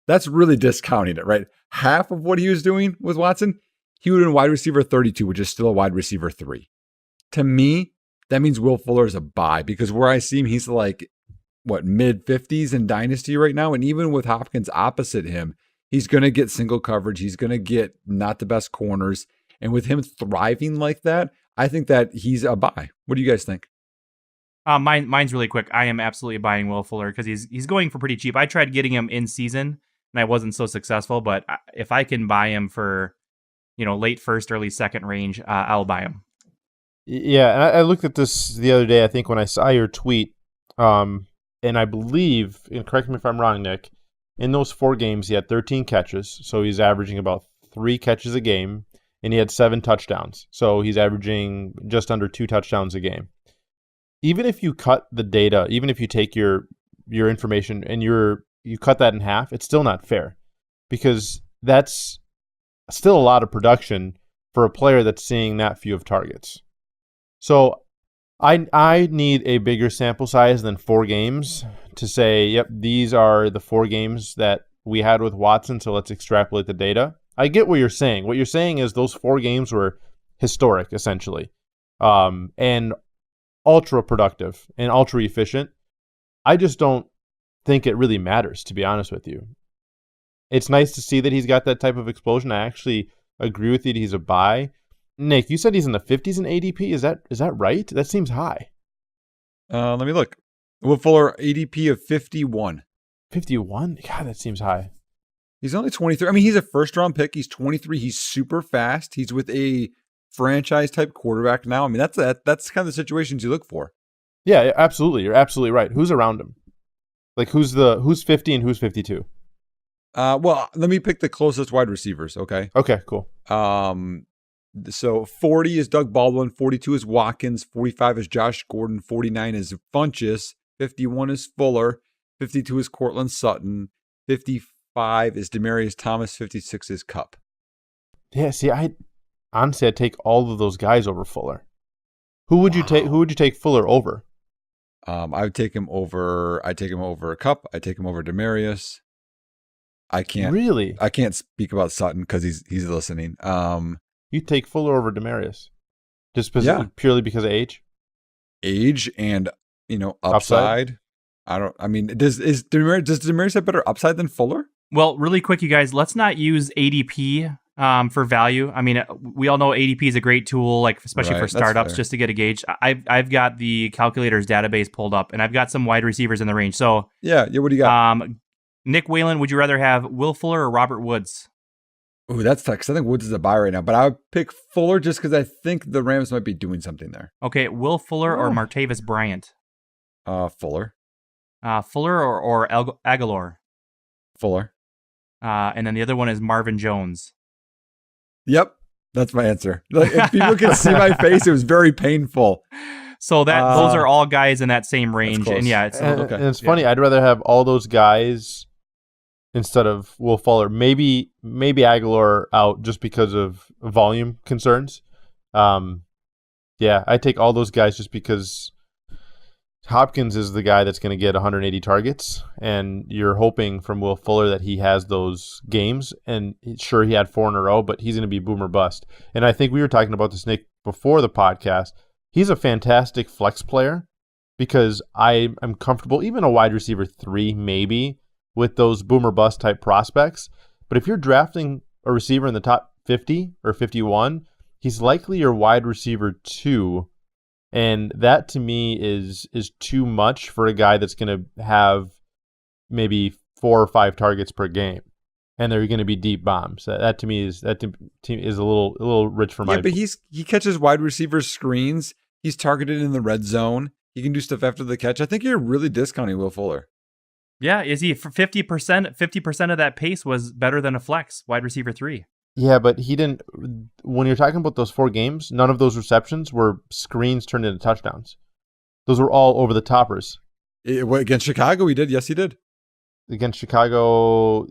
That's really discounting it, right? Half of what he was doing with Watson, he would have been wide receiver 32, which is still a wide receiver 3. To me, that means Will Fuller is a buy, because where I see him, he's like, mid-50s in Dynasty right now. And even with Hopkins opposite him, he's going to get single coverage. He's going to get not the best corners. And with him thriving like that, I think that he's a buy. What do you guys think? Mine's really quick. I am absolutely buying Will Fuller because he's going for pretty cheap. I tried getting him in season and I wasn't so successful, but if I can buy him for, late first, early second range, I'll buy him. Yeah, and I looked at this the other day, I think, when I saw your tweet, and I believe, and correct me if I'm wrong, Nick, in those 4 games, he had 13 catches, so he's averaging about 3 catches a game, and he had 7 touchdowns, so he's averaging just under 2 touchdowns a game. Even if you cut the data, even if you take your information and you cut that in half, it's still not fair, because that's still a lot of production for a player that's seeing that few of targets. So I need a bigger sample size than 4 games to say, yep, these are the 4 games that we had with Watson, so let's extrapolate the data. I get what you're saying. What you're saying is those 4 games were historic, essentially, and ultra productive and ultra efficient. I just don't think it really matters, to be honest with you. It's nice to see that he's got that type of explosion. I actually agree with you that he's a buy. Nick, you said he's in the 50s in ADP. Is that right? That seems high. Let me look. Will Fuller, ADP of 51. 51? God, that seems high. He's only 23. I mean, he's a first-round pick. He's 23. He's super fast. He's with a franchise-type quarterback now. I mean, that's kind of the situations you look for. Yeah, absolutely. You're absolutely right. Who's around him? Like, who's 50 and who's 52? Well, let me pick the closest wide receivers, okay? Okay, cool. So 40 is Doug Baldwin, 42 is Watkins, 45 is Josh Gordon, 49 is Funchess, 51 is Fuller, 52 is Cortland Sutton, 55 is Demaryius Thomas, 56 is Kupp. Yeah, see, I'd take all of those guys over Fuller. Who would you take Fuller over? I'd take him over Kupp. I'd take him over Demaryius. I can't speak about Sutton because he's listening. You take Fuller over Demaryius, just purely because of age. Age and upside. Does Demaryius have better upside than Fuller? Well, really quick, you guys, let's not use ADP for value. I mean, we all know ADP is a great tool, like especially for startups, just to get a gauge. I've got the calculator's database pulled up, and I've got some wide receivers in the range. So yeah, what do you got? Nick Whalen, would you rather have Will Fuller or Robert Woods? Ooh, that's tough because I think Woods is a buy right now, but I would pick Fuller just because I think the Rams might be doing something there. Okay, Will Fuller or Martavis Bryant? Fuller. Fuller or Aguilar? Fuller. And then the other one is Marvin Jones. Yep, that's my answer. Like, if people can see my face, it was very painful. So those are all guys in that same range, and yeah, it's okay. And it's funny. I'd rather have all those guys instead of Will Fuller. Maybe Aguilar out just because of volume concerns. I take all those guys just because Hopkins is the guy that's going to get 180 targets, and you're hoping from Will Fuller that he has those games. And sure, he had 4 in a row, but he's going to be boom or bust. And I think we were talking about this, Nick, before the podcast. He's a fantastic flex player because I'm comfortable, even a wide receiver 3 maybe, with those boom or bust type prospects. But if you're drafting a receiver in the top 50 or 51, he's likely your wide receiver 2. And that to me is too much for a guy that's going to have maybe 4 or 5 targets per game, and they're going to be deep bombs. That to me is a little rich for my. Yeah, but he catches wide receiver screens. He's targeted in the red zone. He can do stuff after the catch. I think you're really discounting Will Fuller. Yeah, is he for 50%? 50% of that pace was better than a flex wide receiver 3. Yeah, but he didn't. When you're talking about those 4 games, none of those receptions were screens turned into touchdowns. Those were all over the toppers. Against Chicago, he did. Yes, he did. Against Chicago,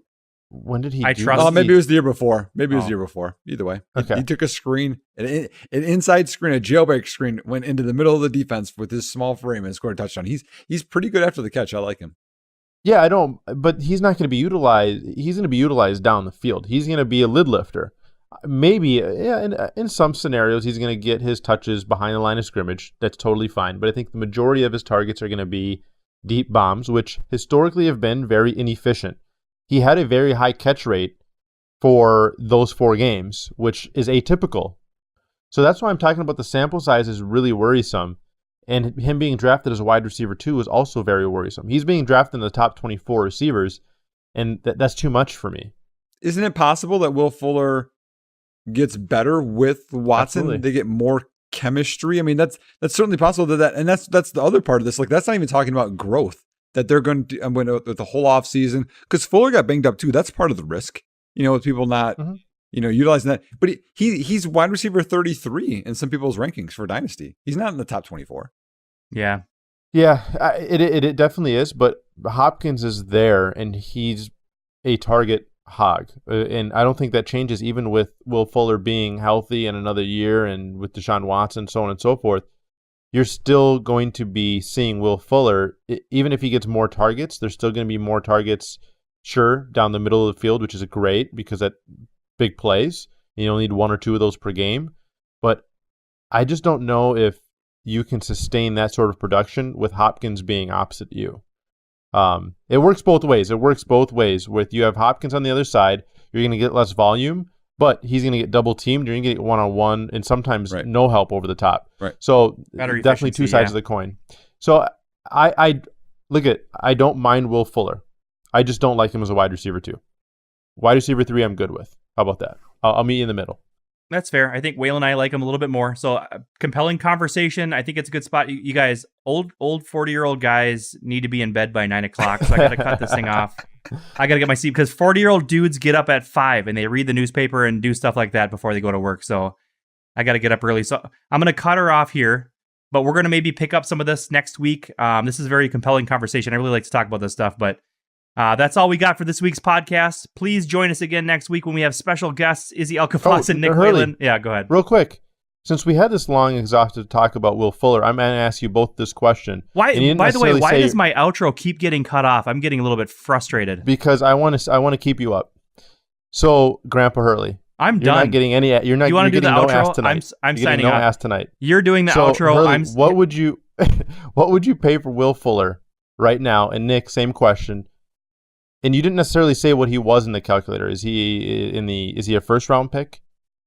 when did he do trust- that? Oh, maybe it was the year before. Maybe it was the year before. Either way. Okay. He took a screen, an inside screen, a jailbreak screen, went into the middle of the defense with his small frame and scored a touchdown. He's pretty good after the catch. I like him. Yeah, I don't, but he's not going to be utilized. He's going to be utilized down the field. He's going to be a lid lifter. Maybe, yeah, in some scenarios, he's going to get his touches behind the line of scrimmage. That's totally fine. But I think the majority of his targets are going to be deep bombs, which historically have been very inefficient. He had a very high catch rate for those 4 games, which is atypical. So that's why I'm talking about the sample size is really worrisome. And him being drafted as a wide receiver 2 is also very worrisome. He's being drafted in the top 24 receivers, and that's too much for me. Isn't it possible that Will Fuller gets better with Watson? Absolutely. They get more chemistry. I mean, that's certainly possible and that's the other part of this. Like, that's not even talking about growth that they're going to with the whole off season, because Fuller got banged up too. That's part of the risk, with people not, utilizing that. But he's wide receiver 33 in some people's rankings for Dynasty. He's not in the top 24. Yeah. Yeah, it definitely is, but Hopkins is there, and he's a target hog. And I don't think that changes even with Will Fuller being healthy in another year and with Deshaun Watson, so on and so forth. You're still going to be seeing Will Fuller, even if he gets more targets, there's still going to be more targets, sure, down the middle of the field, which is great because that big plays. You only need 1 or 2 of those per game. But I just don't know if you can sustain that sort of production with Hopkins being opposite you. It works both ways. With you have Hopkins on the other side, you're going to get less volume, but he's going to get double teamed. You're going to get one-on-one and sometimes no help over the top. Right. So Better definitely 2 sides of the coin. So I don't mind Will Fuller. I just don't like him as a wide receiver 2. Wide receiver 3, I'm good with. How about that? I'll meet you in the middle. That's fair. I think Whalen and I like him a little bit more. So compelling conversation. I think it's a good spot. You guys, old 40-year-old guys need to be in bed by 9 o'clock. So I got to cut this thing off. I got to get my sleep because 40-year-old dudes get up at 5 and they read the newspaper and do stuff like that before they go to work. So I got to get up early. So I'm going to cut her off here, but we're going to maybe pick up some of this next week. This is a very compelling conversation. I really like to talk about this stuff, but that's all we got for this week's podcast. Please join us again next week when we have special guests, Izzy Elkaffas and Nick Hurley. Whalen. Yeah, go ahead. Real quick, since we had this long, exhaustive talk about Will Fuller, I'm going to ask you both this question. By the way, why does my outro keep getting cut off? I'm getting a little bit frustrated. Because I want to keep you up. So, Grandpa Hurley, I'm you're done. not getting any. You're not. You want to do the no outro? ass tonight. I'm you're signing no off. ass tonight. You're doing the So, outro. Hurley, what would you pay for Will Fuller right now? And Nick, same question. And you didn't necessarily say what he was in the calculator. Is he a first round pick?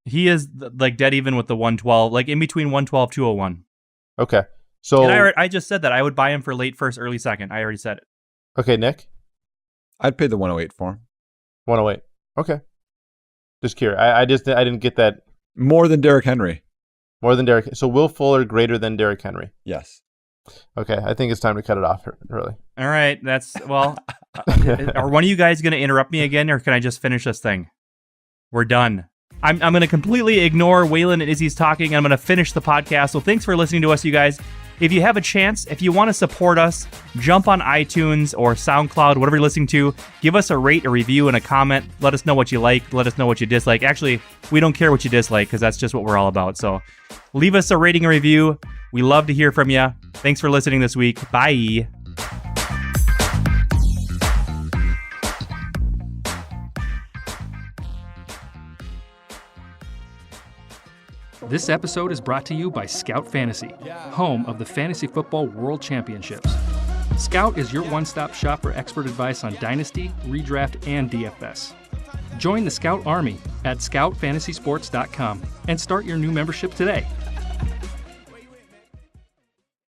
He is like dead even with the 112, like in between 112, 201. Okay. So and I just said that I would buy him for late first, early second. I already said it. Okay, Nick? I'd pay the 108 for him. 108. Okay. Just curious. I didn't get that. More than Derrick Henry. More than Derrick. So Will Fuller greater than Derrick Henry. Yes. Okay, I think it's time to cut it off, really. All right, are one of you guys going to interrupt me again, or can I just finish this thing? We're done. I'm going to completely ignore Whalen and Izzy's talking, and I'm going to finish the podcast. So thanks for listening to us, you guys. If you have a chance, if you want to support us, jump on iTunes or SoundCloud, whatever you're listening to. Give us a rate, a review, and a comment. Let us know what you like. Let us know what you dislike. Actually, we don't care what you dislike because that's just what we're all about. So leave us a rating and review. We love to hear from you. Thanks for listening this week. Bye. This episode is brought to you by Scout Fantasy, home of the Fantasy Football World Championships. Scout is your one-stop shop for expert advice on Dynasty, Redraft, and DFS. Join the Scout Army at scoutfantasysports.com and start your new membership today.